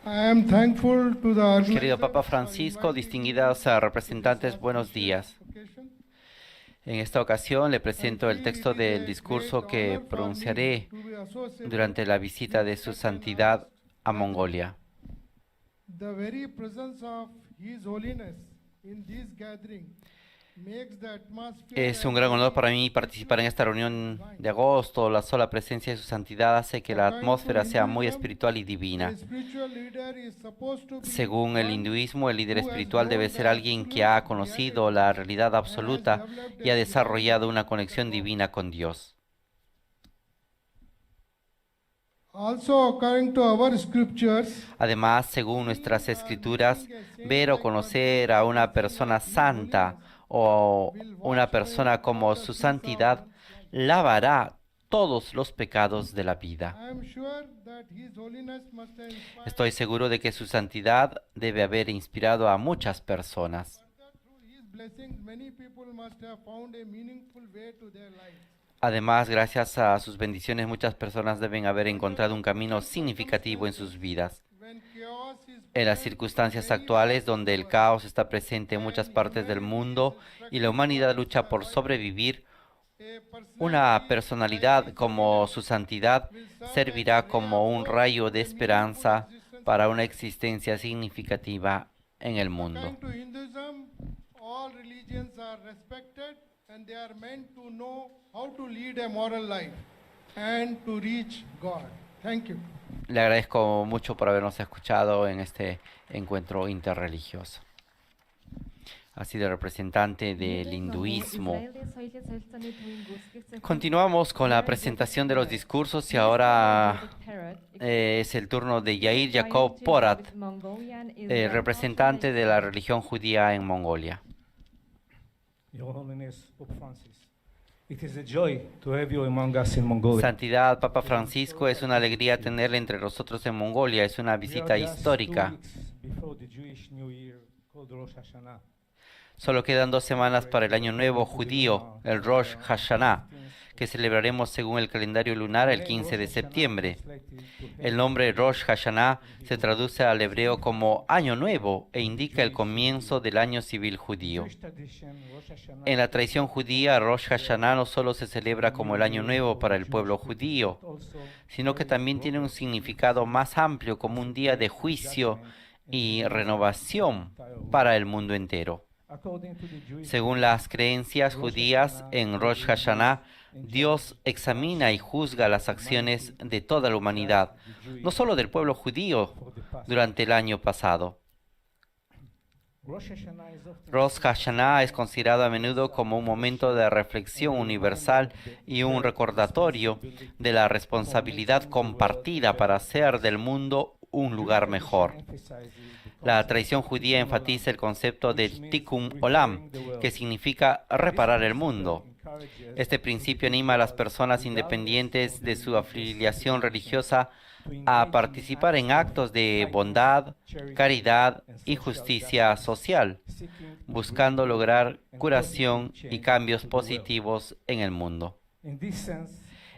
I am thankful to the Querido Papa Francisco, distinguidas representantes, buenos días. En esta ocasión le presento el texto del discurso que pronunciaré durante la visita de su santidad a Mongolia. The very presence of His Holiness in this gathering makes the atmosphere Es un gran honor para mí participar en esta reunión de agosto. La sola presencia de su santidad hace que la atmósfera sea muy espiritual y divina. a spiritual leader is supposed to be Según el hinduismo, el líder espiritual debe ser alguien que ha conocido la realidad absoluta y ha desarrollado una conexión divina con Dios. also according to our scriptures. Además, según nuestras escrituras, ver o conocer a una persona santa o una persona como su santidad lavará todos los pecados de la vida. I am sure that His Holiness must have inspired Estoy seguro de que su santidad debe haber inspirado a muchas personas. through His blessings, many people must have found a meaningful way to their lives. Además, gracias a sus bendiciones, muchas personas deben haber encontrado un camino significativo en sus vidas. when chaos is En las circunstancias actuales, donde el caos está presente en muchas partes del mundo y la humanidad lucha por sobrevivir, una personalidad como su santidad servirá como un rayo de esperanza para una existencia significativa en el mundo. According to Hinduism, all religions are respected and they are meant to know how to lead a moral life and to reach God. Thank you. Le agradezco mucho por habernos escuchado en este encuentro interreligioso. Ha sido representante del hinduismo. Continuamos con la presentación de los discursos y ahora es el turno de Yair Jacob Porat, representante de la religión judía en Mongolia. Your Holiness Pope Francis, it is a joy to have you among us in Mongolia. Santidad Papa Francisco, es una alegría tenerle entre nosotros en Mongolia. Es una visita histórica. Before the Jewish New Year called Rosh Hashanah. Solo quedan 2 semanas para el Año Nuevo judío, el Rosh Hashanah, que celebraremos según el calendario lunar el 15 de septiembre. El nombre Rosh Hashanah se traduce al hebreo como Año Nuevo e indica el comienzo del año civil judío. En la tradición judía, Rosh Hashanah no solo se celebra como el Año Nuevo para el pueblo judío, sino que también tiene un significado más amplio como un día de juicio y renovación para el mundo entero. Según las creencias judías, en Rosh Hashanah, Dios examina y juzga las acciones de toda la humanidad, no solo del pueblo judío, durante el año pasado. Rosh Hashanah es considerado a menudo como un momento de reflexión universal y un recordatorio de la responsabilidad compartida para hacer del mundo un lugar mejor. La tradición judía enfatiza el concepto de Tikkun Olam, que significa reparar el mundo. Este principio anima a las personas independientes de su afiliación religiosa a participar en actos de bondad, caridad y justicia social, buscando lograr curación y cambios positivos en el mundo.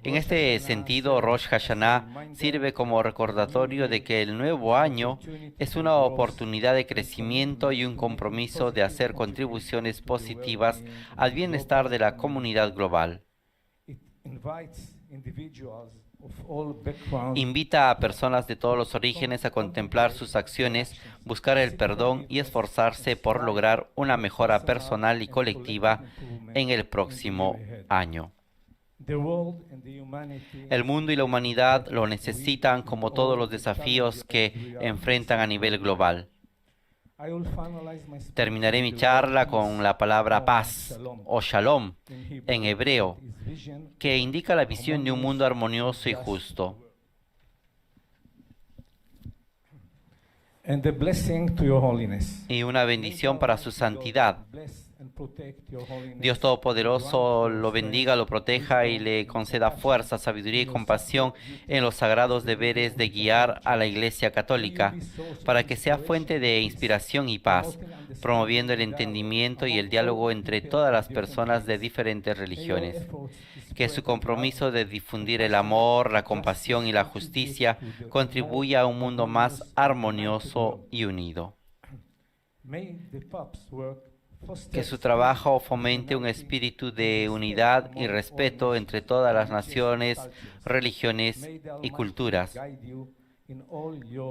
En este sentido, Rosh Hashanah sirve como recordatorio de que el nuevo año es una oportunidad de crecimiento y un compromiso de hacer contribuciones positivas al bienestar de la comunidad global. Invita a personas de todos los orígenes a contemplar sus acciones, buscar el perdón y esforzarse por lograr una mejora personal y colectiva en el próximo año. El mundo y la humanidad lo necesitan como todos los desafíos que enfrentan a nivel global. Terminaré mi charla con la palabra paz o shalom en hebreo, que indica la visión de un mundo armonioso y justo. Y una bendición para su santidad. Dios Todopoderoso lo bendiga, lo proteja y le conceda fuerza, sabiduría y compasión en los sagrados deberes de guiar a la Iglesia Católica, para que sea fuente de inspiración y paz, promoviendo el entendimiento y el diálogo entre todas las personas de diferentes religiones. Que su compromiso de difundir el amor, la compasión y la justicia contribuya a un mundo más armonioso y unido. Que su trabajo fomente un espíritu de unidad y respeto entre todas las naciones, religiones y culturas.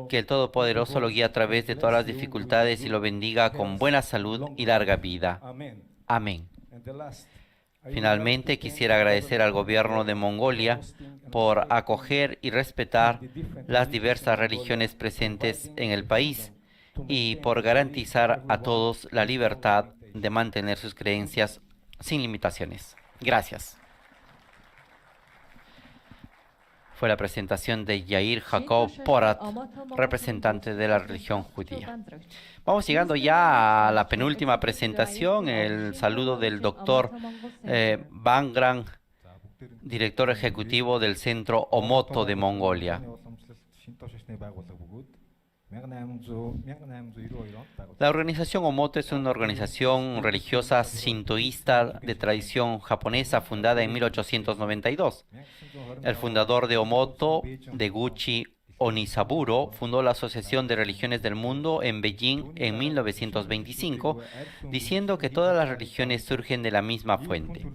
Que el Todopoderoso lo guíe a través de todas las dificultades y lo bendiga con buena salud y larga vida. Amén. Finalmente, quisiera agradecer al gobierno de Mongolia por acoger y respetar las diversas religiones presentes en el país y por garantizar a todos la libertad de mantener sus creencias sin limitaciones. Gracias. Fue la presentación de Yair Jacob Porat, representante de la religión judía. Vamos llegando ya a la penúltima presentación, el saludo del doctor Bangran, director ejecutivo del Centro Omoto de Mongolia. La organización Omoto es una organización religiosa sintoísta de tradición japonesa fundada en 1892. El fundador de Omoto, Deguchi Onisaburo, fundó la Asociación de Religiones del Mundo en Beijing en 1925, diciendo que todas las religiones surgen de la misma fuente.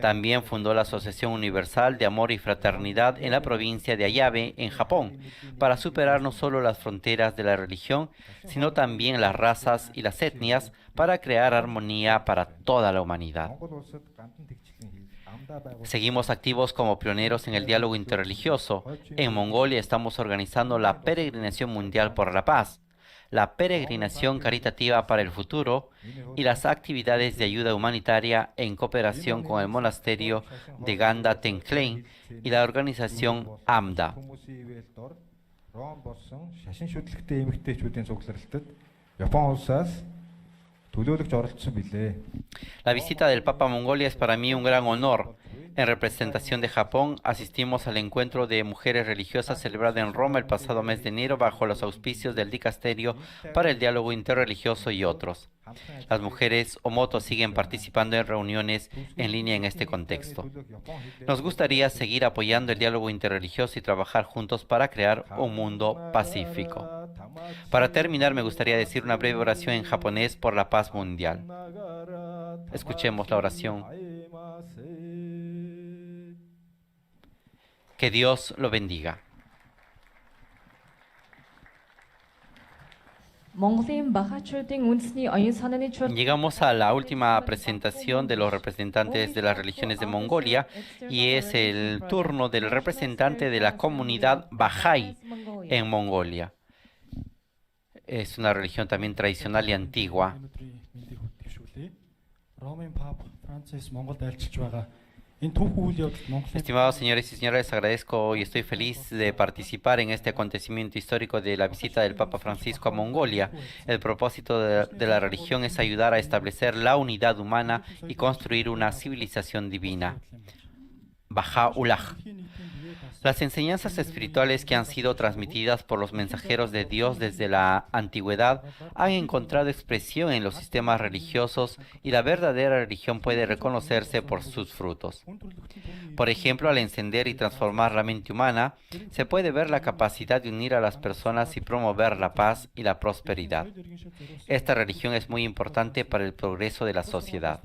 También fundó la Asociación Universal de Amor y Fraternidad en la provincia de Ayabe, en Japón, para superar no solo las fronteras de la religión, sino también las razas y las etnias, para crear armonía para toda la humanidad. Seguimos activos como pioneros en el diálogo interreligioso. En Mongolia estamos organizando la Peregrinación Mundial por la Paz, la Peregrinación Caritativa para el Futuro y las actividades de ayuda humanitaria en cooperación con el monasterio de Ganda Tenklein y la organización AMDA. La visita del Papa a Mongolia es para mí un gran honor. En representación de Japón, asistimos al encuentro de mujeres religiosas celebrado en Roma el pasado mes de enero bajo los auspicios del Dicasterio para el Diálogo Interreligioso y otros. Las mujeres Omoto siguen participando en reuniones en línea en este contexto. Nos gustaría seguir apoyando el diálogo interreligioso y trabajar juntos para crear un mundo pacífico. Para terminar, me gustaría decir una breve oración en japonés por la paz mundial. Escuchemos la oración. Que Dios lo bendiga. Llegamos a la última presentación de los representantes de las religiones de Mongolia y es el turno del representante de la comunidad Bahá'í en Mongolia. Es una religión también tradicional y antigua. Estimados señores y señoras, les agradezco y estoy feliz de participar en este acontecimiento histórico de la visita del Papa Francisco a Mongolia. El propósito de la religión es ayudar a establecer la unidad humana y construir una civilización divina. Baha'u'lláh. Las enseñanzas espirituales que han sido transmitidas por los mensajeros de Dios desde la antigüedad han encontrado expresión en los sistemas religiosos y la verdadera religión puede reconocerse por sus frutos. Por ejemplo, al encender y transformar la mente humana, se puede ver la capacidad de unir a las personas y promover la paz y la prosperidad. Esta religión es muy importante para el progreso de la sociedad.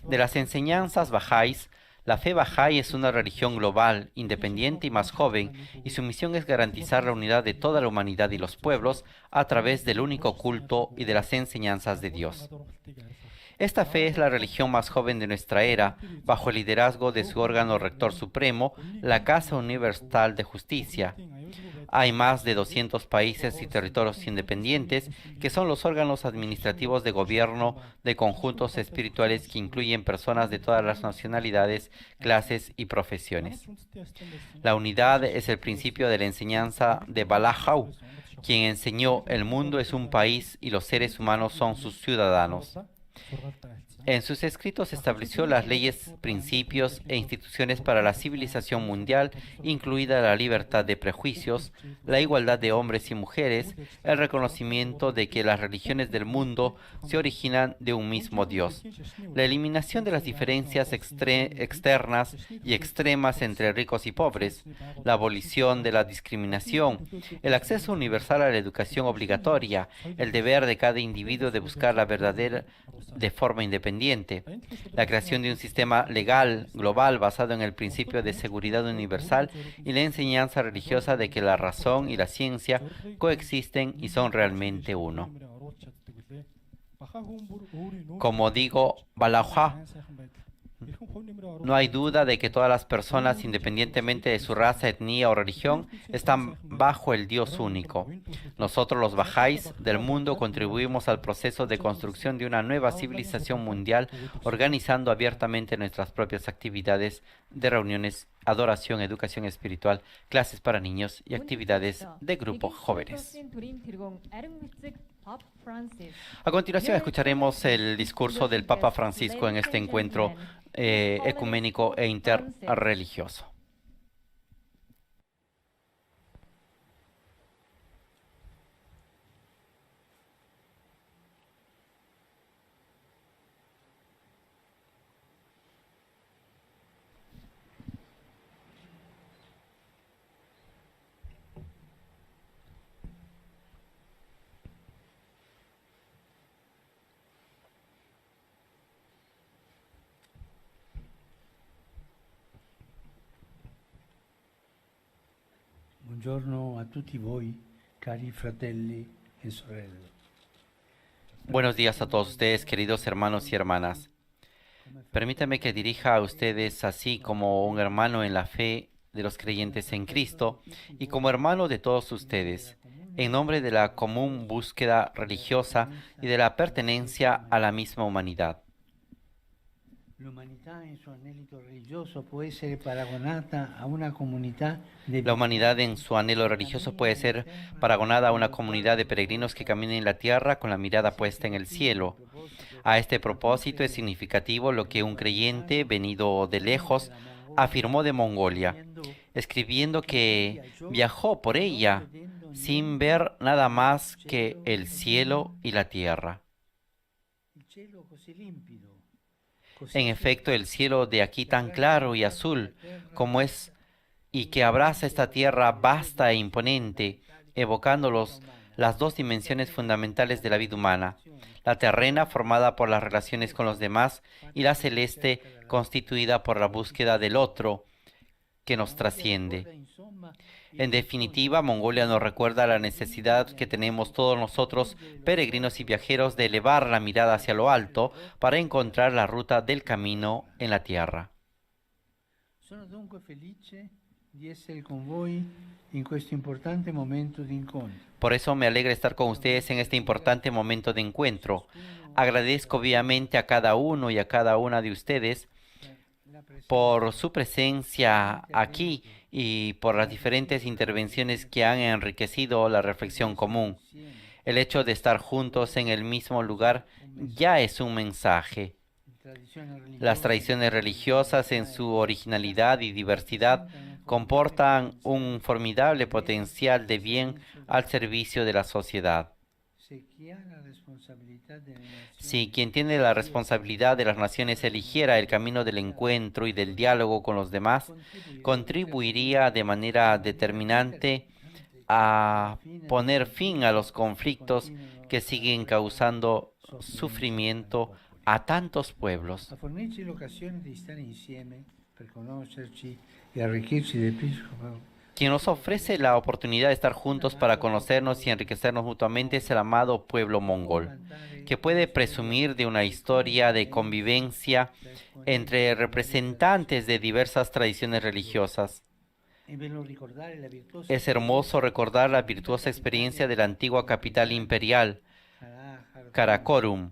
De las enseñanzas bahá'ís, la fe Bahá'í es una religión global, independiente y más joven, y su misión es garantizar la unidad de toda la humanidad y los pueblos a través del único culto y de las enseñanzas de Dios. Esta fe es la religión más joven de nuestra era, bajo el liderazgo de su órgano rector supremo, la Casa Universal de Justicia. Hay más de 200 países y territorios independientes que son los órganos administrativos de gobierno de conjuntos espirituales que incluyen personas de todas las nacionalidades, clases y profesiones. La unidad es el principio de la enseñanza de Balajau, quien enseñó el mundo es un país y los seres humanos son sus ciudadanos. En sus escritos estableció las leyes, principios e instituciones para la civilización mundial, incluida la libertad de prejuicios, la igualdad de hombres y mujeres, el reconocimiento de que las religiones del mundo se originan de un mismo Dios, la eliminación de las diferencias externas y extremas entre ricos y pobres, la abolición de la discriminación, el acceso universal a la educación obligatoria, el deber de cada individuo de buscar la verdadera de forma independiente, la creación de un sistema legal global basado en el principio de seguridad universal y la enseñanza religiosa de que la razón y la ciencia coexisten y son realmente uno. Como digo, Balajau, no hay duda de que todas las personas, independientemente de su raza, etnia o religión, están bajo el Dios único. Nosotros, los Bahá'ís del mundo, contribuimos al proceso de construcción de una nueva civilización mundial, organizando abiertamente nuestras propias actividades de reuniones, adoración, educación espiritual, clases para niños y actividades de grupos jóvenes. A continuación escucharemos el discurso del Papa Francisco en este encuentro ecuménico e interreligioso. Buongiorno a tutti voi, cari fratelli e sorelle. Buenos días a todos ustedes, queridos hermanos y hermanas. Permítame que dirija a ustedes así como un hermano en la fe de los creyentes en Cristo y como hermano de todos ustedes, en nombre de la común búsqueda religiosa y de la pertenencia a la misma humanidad. La humanidad en su anhelo religioso puede ser paragonada a una comunidad de peregrinos que caminan en la tierra con la mirada puesta en el cielo. A este propósito es significativo lo que un creyente venido de lejos afirmó de Mongolia, escribiendo que viajó por ella sin ver nada más que el cielo y la tierra. En efecto, el cielo de aquí tan claro y azul como es y que abraza esta tierra vasta e imponente, evocando las dos dimensiones fundamentales de la vida humana, la terrena formada por las relaciones con los demás y la celeste constituida por la búsqueda del otro que nos trasciende. En definitiva, Mongolia nos recuerda la necesidad que tenemos todos nosotros, peregrinos y viajeros, de elevar la mirada hacia lo alto para encontrar la ruta del camino en la tierra. Sono dunque felice di essere con voi in questo importante momento di incontro. Por eso me alegra estar con ustedes en este importante momento de encuentro. Agradezco vivamente a cada uno y a cada una de ustedes por su presencia aquí y por las diferentes intervenciones que han enriquecido la reflexión común. El hecho de estar juntos en el mismo lugar ya es un mensaje. Las tradiciones religiosas, en su originalidad y diversidad, comportan un formidable potencial de bien al servicio de la sociedad. Si quien tiene la responsabilidad de las naciones eligiera el camino del encuentro y del diálogo con los demás, contribuiría de manera determinante a poner fin a los conflictos que siguen causando sufrimiento a tantos pueblos. A fornirci l'occasione di stare insieme per conoscerci e arricchirci del principio. Quien nos ofrece la oportunidad de estar juntos para conocernos y enriquecernos mutuamente es el amado pueblo mongol, que puede presumir de una historia de convivencia entre representantes de diversas tradiciones religiosas. Es hermoso recordar la virtuosa experiencia de la antigua capital imperial, Karakorum,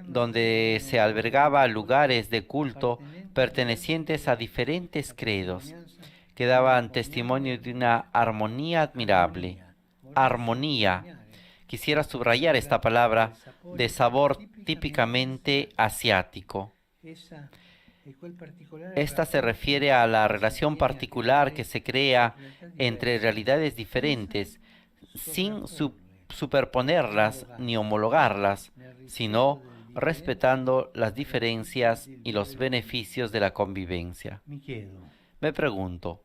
donde se albergaba lugares de culto pertenecientes a diferentes credos, que daban testimonio de una armonía admirable. Armonía. Quisiera subrayar esta palabra de sabor típicamente asiático. Esta se refiere a la relación particular que se crea entre realidades diferentes, sin superponerlas ni homologarlas, sino respetando las diferencias y los beneficios de la convivencia. Me pregunto,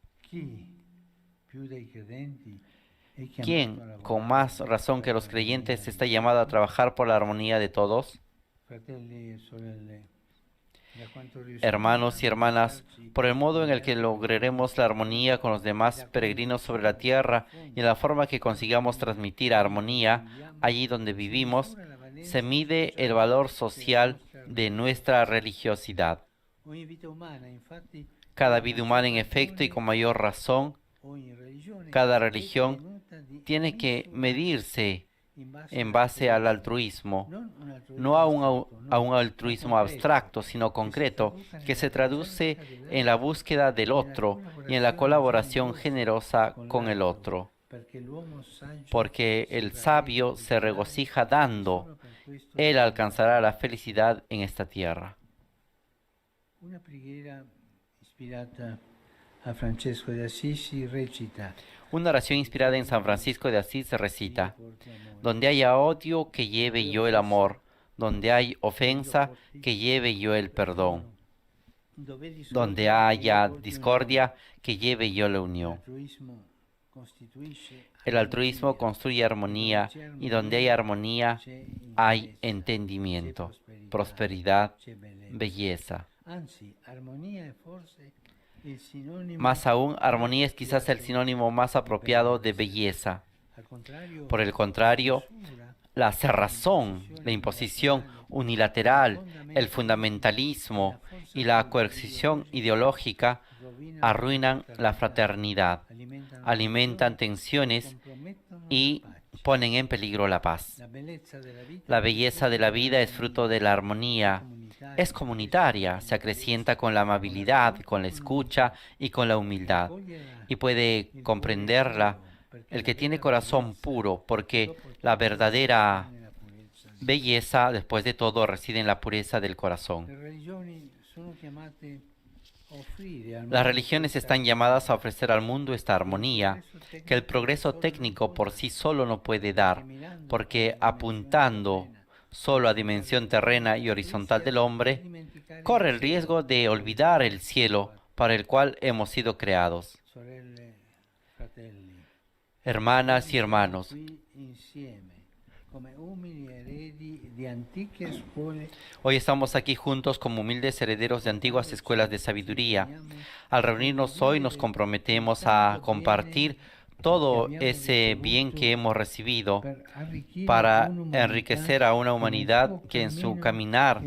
¿quién, con más razón que los creyentes, está llamado a trabajar por la armonía de todos? Hermanos y hermanas, por el modo en el que lograremos la armonía con los demás peregrinos sobre la tierra y en la forma que consigamos transmitir armonía allí donde vivimos, se mide el valor social de nuestra religiosidad. Cada vida humana, en efecto, y con mayor razón, cada religión tiene que medirse en base al altruismo, no a un altruismo abstracto, sino concreto, que se traduce en la búsqueda del otro y en la colaboración generosa con el otro. Porque el sabio se regocija dando, él alcanzará la felicidad en esta tierra. Una preghiera ispirata a Francesco de Assisi recita. Una oración inspirada en San Francisco de Asís se recita: donde haya odio, que lleve yo el amor; donde hay ofensa, que lleve yo el perdón; donde haya discordia, que lleve yo la unión. El altruismo construye armonía, y donde hay armonía, hay entendimiento, prosperidad, belleza. Más aún, armonía es quizás el sinónimo más apropiado de belleza. Por el contrario, la cerrazón, la imposición unilateral, el fundamentalismo y la coerción ideológica arruinan la fraternidad, alimentan tensiones y ponen en peligro la paz. La belleza de la vida es fruto de la armonía, es comunitaria, se acrecienta con la amabilidad, con la escucha y con la humildad, y puede comprenderla el que tiene corazón puro, porque la verdadera belleza, después de todo, reside en la pureza del corazón. Las religiones están llamadas a ofrecer al mundo esta armonía que el progreso técnico por sí solo no puede dar, porque apuntando solo a dimensión terrena y horizontal del hombre, corre el riesgo de olvidar el cielo para el cual hemos sido creados. Hermanas y hermanos, hoy estamos aquí juntos como humildes herederos de antiguas escuelas de sabiduría. Al reunirnos hoy nos comprometemos a compartir todo ese bien que hemos recibido para enriquecer a una humanidad que en su caminar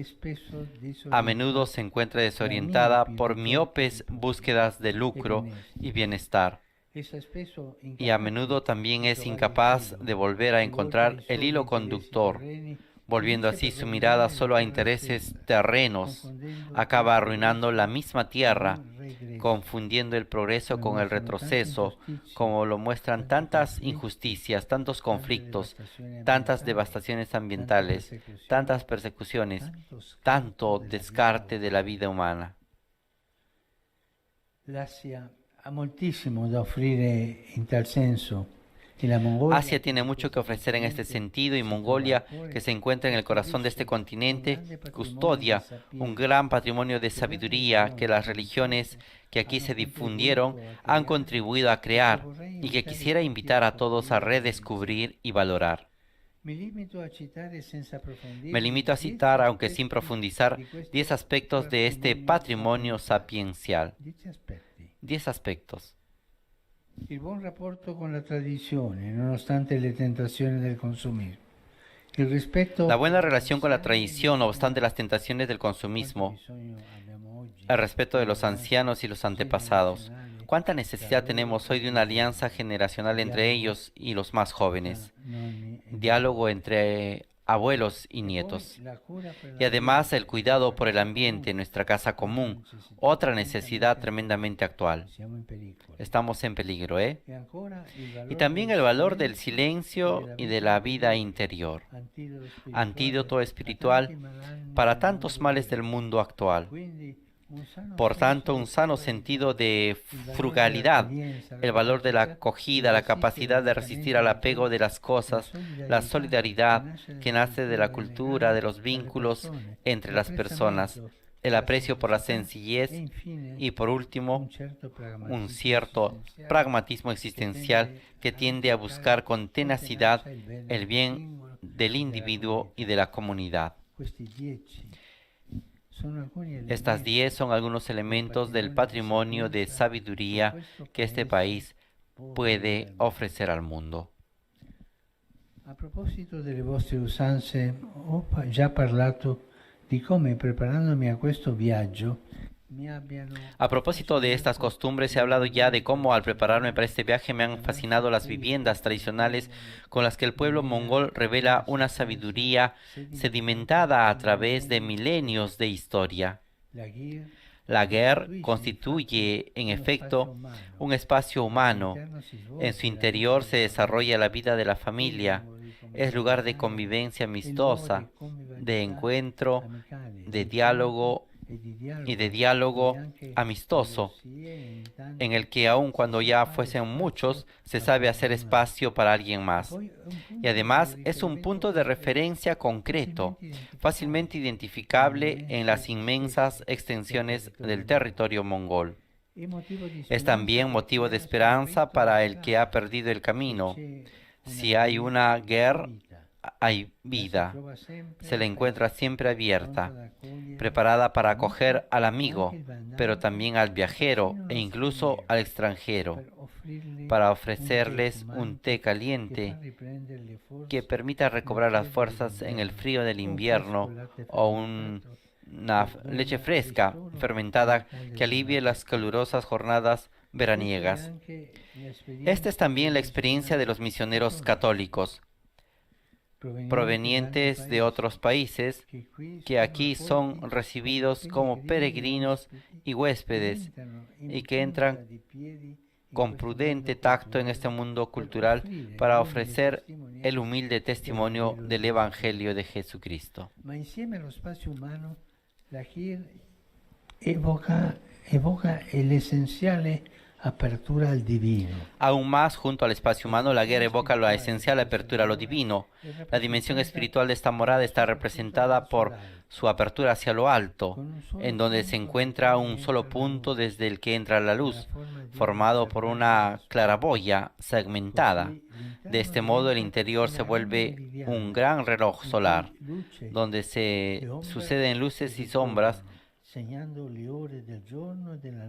a menudo se encuentra desorientada por miopes búsquedas de lucro y bienestar. Y a menudo también es incapaz de volver a encontrar el hilo conductor, volviendo así su mirada solo a intereses terrenos, acaba arruinando la misma tierra, confundiendo el progreso con el retroceso, como lo muestran tantas injusticias, tantos conflictos, tantas devastaciones ambientales, tantas persecuciones, tanto descarte de la vida humana. Asia tiene mucho que ofrecer en este sentido y Mongolia, que se encuentra en el corazón de este continente, custodia un gran patrimonio de sabiduría que las religiones que aquí se difundieron han contribuido a crear y que quisiera invitar a todos a redescubrir y valorar. Me limito a citar, aunque sin profundizar, 10 aspectos de este patrimonio sapiencial. 10 aspectos. Il buon rapporto con la tradizione, nonostante le tentazioni del consumir. Il rispetto La buena relación con la tradición, no obstante las tentaciones del consumismo. El respeto de los ancianos y los antepasados. ¿Cuánta necesidad tenemos hoy de una alianza generacional entre ellos y los más jóvenes? Diálogo entre abuelos y nietos. Y además el cuidado por el ambiente, nuestra casa común, otra necesidad tremendamente actual. Estamos en peligro, ¿eh? Y también el valor del silencio y de la vida interior. Antídoto espiritual para tantos males del mundo actual. Por tanto, un sano sentido de frugalidad, el valor de la acogida, la capacidad de resistir al apego de las cosas, la solidaridad que nace de la cultura, de los vínculos entre las personas, el aprecio por la sencillez y, por último, un cierto pragmatismo existencial que tiende a buscar con tenacidad el bien del individuo y de la comunidad. Estas 10 son algunos elementos del patrimonio de sabiduría que este país puede ofrecer al mundo. A proposito delle vostre usanze, ho già parlato di come preparandomi a questo viaggio A propósito de estas costumbres, he hablado ya de cómo al prepararme para este viaje me han fascinado las viviendas tradicionales con las que el pueblo mongol revela una sabiduría sedimentada a través de milenios de historia. La Ger constituye, en efecto, un espacio humano. En su interior se desarrolla la vida de la familia. Es lugar de convivencia amistosa, de encuentro, de diálogo amistoso, en el que aun cuando ya fuesen muchos, se sabe hacer espacio para alguien más. Y además es un punto de referencia concreto, fácilmente identificable en las inmensas extensiones del territorio mongol. Es también motivo de esperanza para el que ha perdido el camino. Si hay una guerra, hay vida. Se la encuentra siempre abierta. preparada para acoger al amigo, pero también al viajero e incluso al extranjero, para ofrecerles un té caliente que permita recobrar las fuerzas en el frío del invierno o una leche fresca, fermentada, que alivie las calurosas jornadas veraniegas. Esta es también la experiencia de los misioneros católicos provenientes de otros países que aquí son recibidos como peregrinos y huéspedes y que entran con prudente tacto en este mundo cultural para ofrecer el humilde testimonio del Evangelio de Jesucristo. Ma insieme allo spazio umano, la GIR evoca l'essenziale apertura al divino. Aún más, junto al espacio humano, la guerra evoca la esencial apertura a lo divino. La dimensión espiritual de esta morada está representada por su apertura hacia lo alto, en donde se encuentra un solo punto desde el que entra la luz, formado por una claraboya segmentada. De este modo, el interior se vuelve un gran reloj solar, donde se suceden luces y sombras,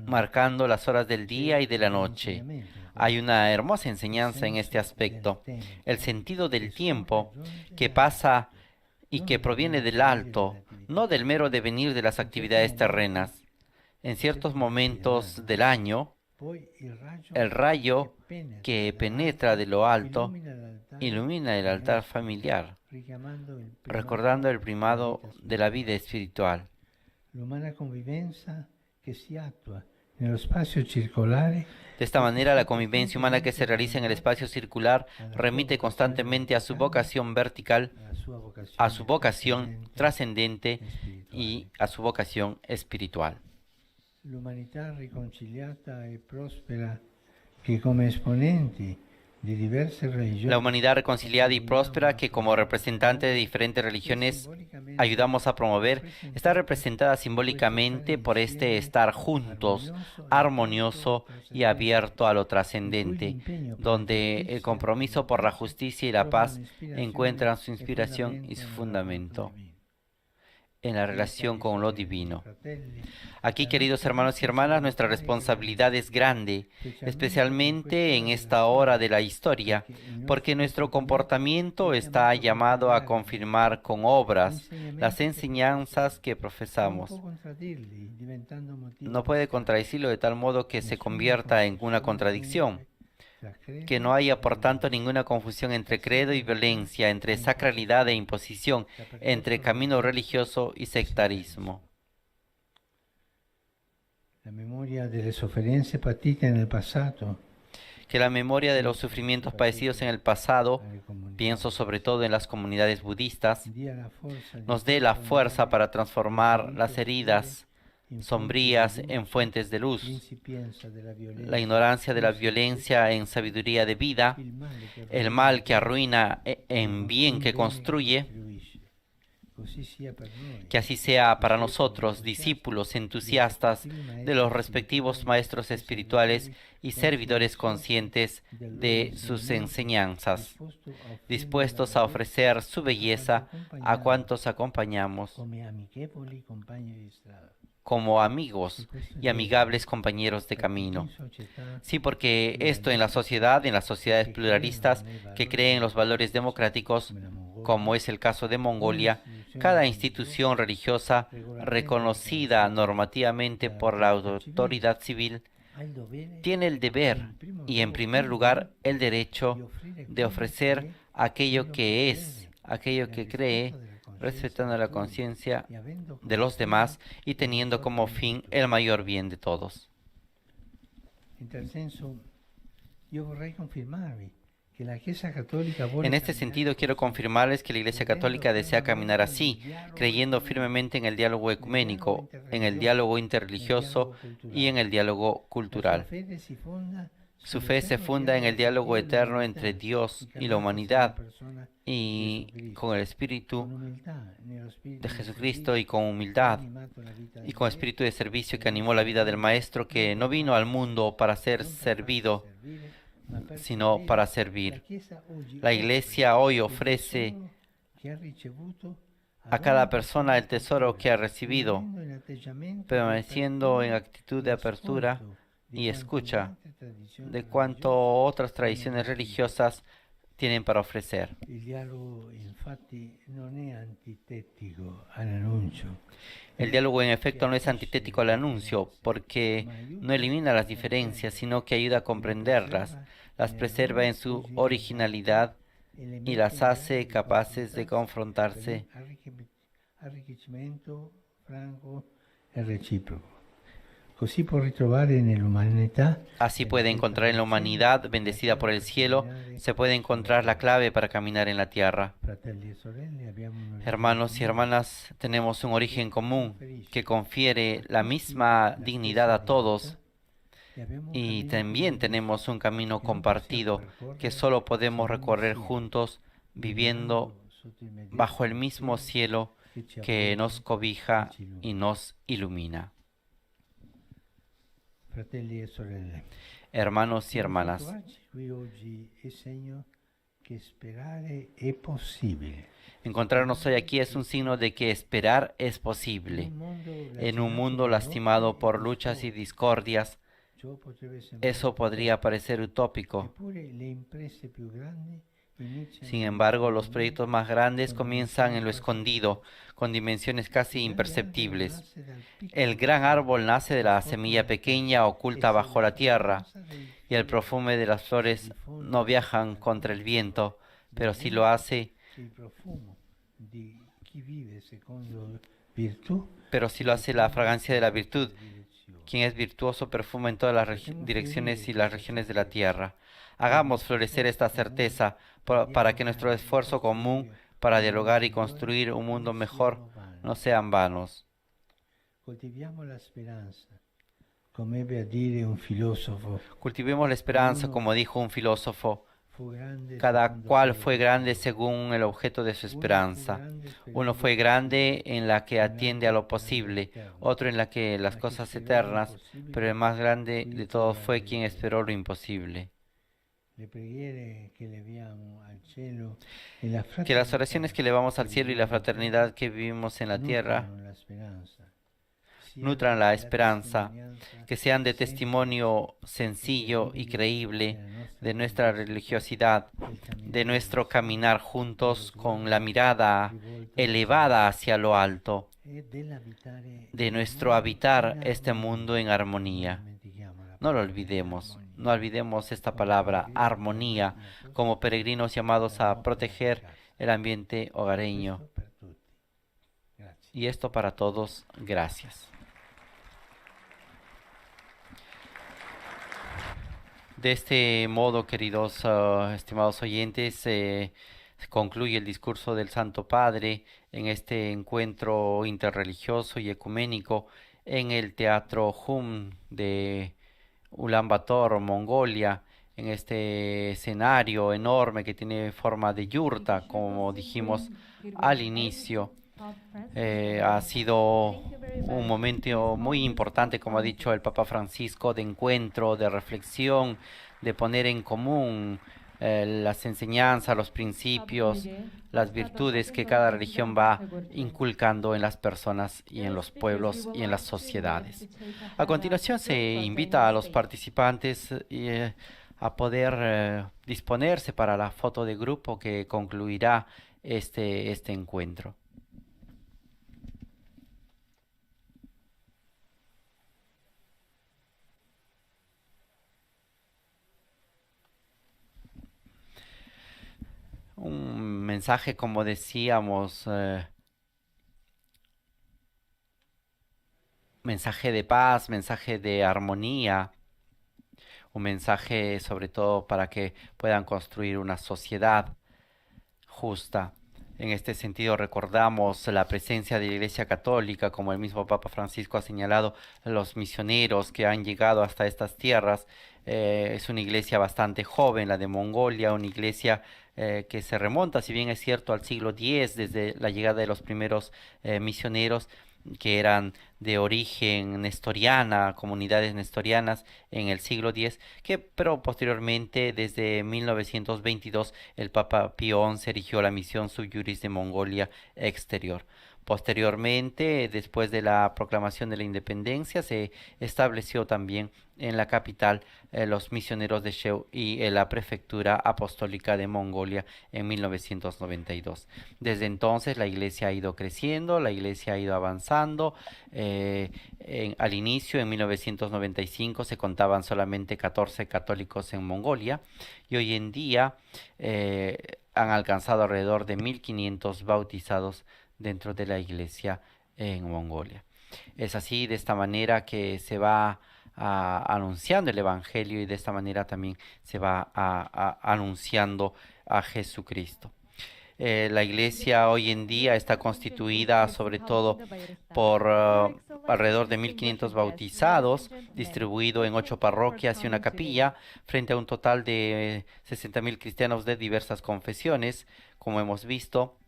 marcando las horas del día y de la noche. Hay una hermosa enseñanza en este aspecto. El sentido del tiempo que pasa y que proviene del alto, no del mero devenir de las actividades terrenas. En ciertos momentos del año, el rayo que penetra de lo alto ilumina el altar familiar, recordando el primado de la vida espiritual. L'umana convivenza che si attua nello spazio circolare. De esta manera, la convivencia humana que se realiza en el espacio circular remite constantemente a su vocación vertical, a su vocación trascendente y a su vocación espiritual. L'umanità riconciliata e prospera che come esponenti di diverse religioni. La humanidad reconciliada y próspera que como representante de diferentes religiones ayudamos a promover está representada simbólicamente por este estar juntos, armonioso y abierto a lo trascendente, donde el compromiso por la justicia y la paz encuentran su inspiración y su fundamento en la relación con lo divino. Aquí, queridos hermanos y hermanas, nuestra responsabilidad es grande, especialmente en esta hora de la historia, porque nuestro comportamiento está llamado a confirmar con obras las enseñanzas que profesamos. No puede contradecirlo de tal modo que se convierta en una contradicción. Que no haya, por tanto, ninguna confusión entre credo y violencia, entre sacralidad e imposición, entre camino religioso y sectarismo. La memoria delle sofferenze patite nel passato. Que la memoria de los sufrimientos padecidos en el pasado, pienso sobre todo en las comunidades budistas, nos dé la fuerza para transformar las heridas sombrías en fuentes de luz, la ignorancia de la violencia en sabiduría de vida, el mal que arruina en bien que construye. Que así sea para nosotros, discípulos entusiastas de los respectivos maestros espirituales y servidores conscientes de sus enseñanzas, dispuestos a ofrecer su belleza a cuantos acompañamos como amigos y amigables compañeros de camino. Sí, porque esto en las sociedades pluralistas que creen los valores democráticos, como es el caso de Mongolia, cada institución religiosa reconocida normativamente por la autoridad civil tiene el deber y en primer lugar el derecho de ofrecer aquello que es, aquello que cree, respetando la conciencia de los demás y teniendo como fin el mayor bien de todos. En este sentido, quiero confirmarles que la Iglesia Católica desea caminar así, creyendo firmemente en el diálogo ecuménico, en el diálogo interreligioso y en el diálogo cultural. Su fe se funda en el diálogo eterno entre Dios y la humanidad y con el Espíritu de Jesucristo y con humildad y con espíritu de servicio que animó la vida del Maestro, que no vino al mundo para ser servido, sino para servir. La Iglesia hoy ofrece a cada persona el tesoro que ha recibido, permaneciendo en actitud de apertura y escucha de cuánto otras tradiciones religiosas tienen para ofrecer. Il dialogo infatti non è antitetico all'annuncio. El diálogo en efecto no es antitético al anuncio, porque no elimina las diferencias, sino que ayuda a comprenderlas, las preserva en su originalidad y las hace capaces de confrontarse. Arricchimento franco e reciproco. Così può ritrovare nell'umanità. Así puede encontrar en la humanidad, bendecida por el cielo, se puede encontrar la clave para caminar en la tierra. Hermanos y hermanas, tenemos un origen común que confiere la misma dignidad a todos, y también tenemos un camino compartido que solo podemos recorrer juntos, viviendo bajo el mismo cielo que nos cobija y nos ilumina. Fratelli e sorelle, Hermanos y hermanas, trovarci qui oggi è segno che sperare è possibile. encontrarnos hoy aquí es un signo de que esperar es posible. En un mundo lastimado por luchas y discordias, Ciò potrebbe sembrare, eso podría parecer utópico. eppure le imprese più grandi iniziano Sin embargo, los proyectos más grandes comienzan en lo escondido, con dimensiones casi imperceptibles. El gran árbol nace de la semilla pequeña oculta bajo la tierra, y el perfume de las flores no viajan contra el viento, pero sí lo hace, il profumo di chi vive secondo virtù. pero sí lo hace la fragancia de la virtud. Quien es virtuoso perfuma en todas las direcciones y las regiones de la tierra. Hagamos florecer esta certeza para que nuestro esfuerzo común para dialogar y construir un mundo mejor no sean vanos. Coltiviamo la speranza, come ebbe a dire un filosofo. Cultivemos la esperanza, como dijo un filósofo. Fu grande Cada secondo cual quello fue che grande fece. según el objeto de su esperanza. Uno fu grande per Uno fue grande en la que atiende a lo posible, otro en la que las cosas eternas, pero el más grande de todos fue quien esperó lo imposible. le preghiere che leviamo al cielo e la Que las oraciones que elevamos al cielo y la fraternidad que vivimos en la tierra nutrano la speranza, siano nutran la esperanza, testimonianza que sean de testimonio sencillo y creíble de nuestra religiosidad, de nuestro caminar juntos con la mirada elevada hacia lo alto, e dell'abitare de nuestro habitar este mundo en armonía. No lo olvidemos, no olvidemos esta palabra, armonía, como peregrinos llamados a proteger el ambiente hogareño. per tutti. Grazie. Y esto para todos, gracias. De este modo, queridos estimados oyentes, se concluye el discurso del Santo Padre en este encuentro interreligioso y ecuménico en el Teatro Hum de Ulaanbaatar, Mongolia, en este escenario enorme que tiene forma de yurta, como dijimos al inicio. Ha sido un momento muy importante, como ha dicho el Papa Francisco, de encuentro, de reflexión, de poner en común las enseñanzas, los principios, las virtudes que cada religión va inculcando en las personas y en los pueblos y en las sociedades. A continuación se invita a los participantes a poder disponerse para la foto de grupo que concluirá este encuentro. Un mensaje, como decíamos, mensaje de paz, mensaje de armonía, un mensaje sobre todo para que puedan construir una sociedad justa. En este sentido recordamos la presencia de la Iglesia Católica, como el mismo Papa Francisco ha señalado, los misioneros que han llegado hasta estas tierras. Es una iglesia bastante joven, la de Mongolia, una iglesia que se remonta, si bien es cierto, al siglo X, desde la llegada de los primeros misioneros, que eran de origen nestoriana, comunidades nestorianas en el siglo X, pero posteriormente, desde 1922, el Papa Pío XI erigió la misión Sub Juris de Mongolia Exterior. Posteriormente, después de la proclamación de la independencia, se estableció también en la capital los misioneros de Sheu y en la prefectura apostólica de Mongolia en 1992. Desde entonces la iglesia ha ido creciendo, la iglesia ha ido avanzando. Al inicio, en 1995, se contaban solamente 14 católicos en Mongolia y hoy en día han alcanzado alrededor de 1.500 bautizados dentro de la iglesia en Mongolia. Es así, de esta manera, que se va anunciando el Evangelio y de esta manera también se va anunciando a Jesucristo. La iglesia hoy en día está constituida sobre todo por alrededor de 1.500 bautizados, distribuido en 8 parroquias y una capilla, frente a un total de 60.000 cristianos de diversas confesiones, como hemos visto.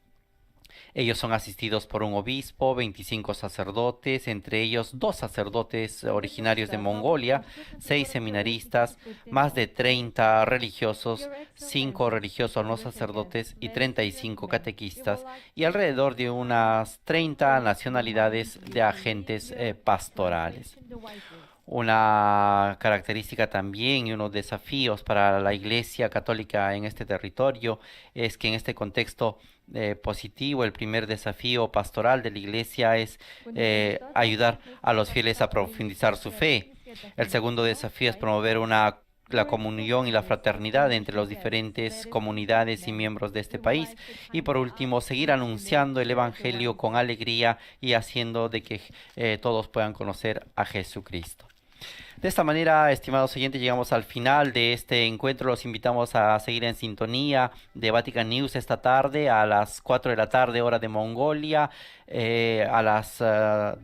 Ellos son asistidos por un obispo, 25 sacerdotes, entre ellos 2 sacerdotes originarios de Mongolia, 6 seminaristas, más de 30 religiosos, 5 religiosos no sacerdotes y 35 catequistas, y alrededor de unas 30 nacionalidades de agentes pastorales. Una característica también y unos desafíos para la Iglesia Católica en este territorio es que en este contexto positivo, el primer desafío pastoral de la Iglesia es ayudar a los fieles a profundizar su fe. El segundo desafío es promover la comunión y la fraternidad entre las diferentes comunidades y miembros de este país. Y por último, seguir anunciando el Evangelio con alegría y haciendo de que todos puedan conocer a Jesucristo. De esta manera, estimados oyentes, llegamos al final de este encuentro. Los invitamos a seguir en sintonía de Vatican News esta tarde a las 4 de la tarde, hora de Mongolia, a las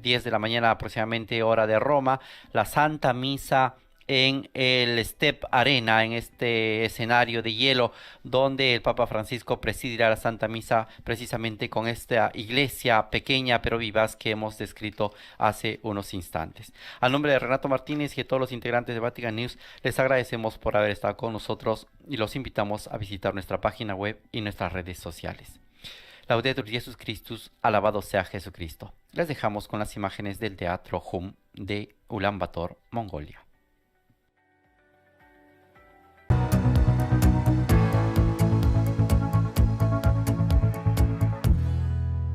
10 de la mañana aproximadamente, hora de Roma, la Santa Misa en el Step Arena, en este escenario de hielo, donde el Papa Francisco presidirá la Santa Misa precisamente con esta iglesia pequeña pero vivaz que hemos descrito hace unos instantes. A nombre de Renato Martínez y de todos los integrantes de Vatican News, les agradecemos por haber estado con nosotros y los invitamos a visitar nuestra página web y nuestras redes sociales. Laudetur Jesus Christus, alabado sea Jesucristo. Les dejamos con las imágenes del Teatro Hum de Ulaanbaatar, Mongolia.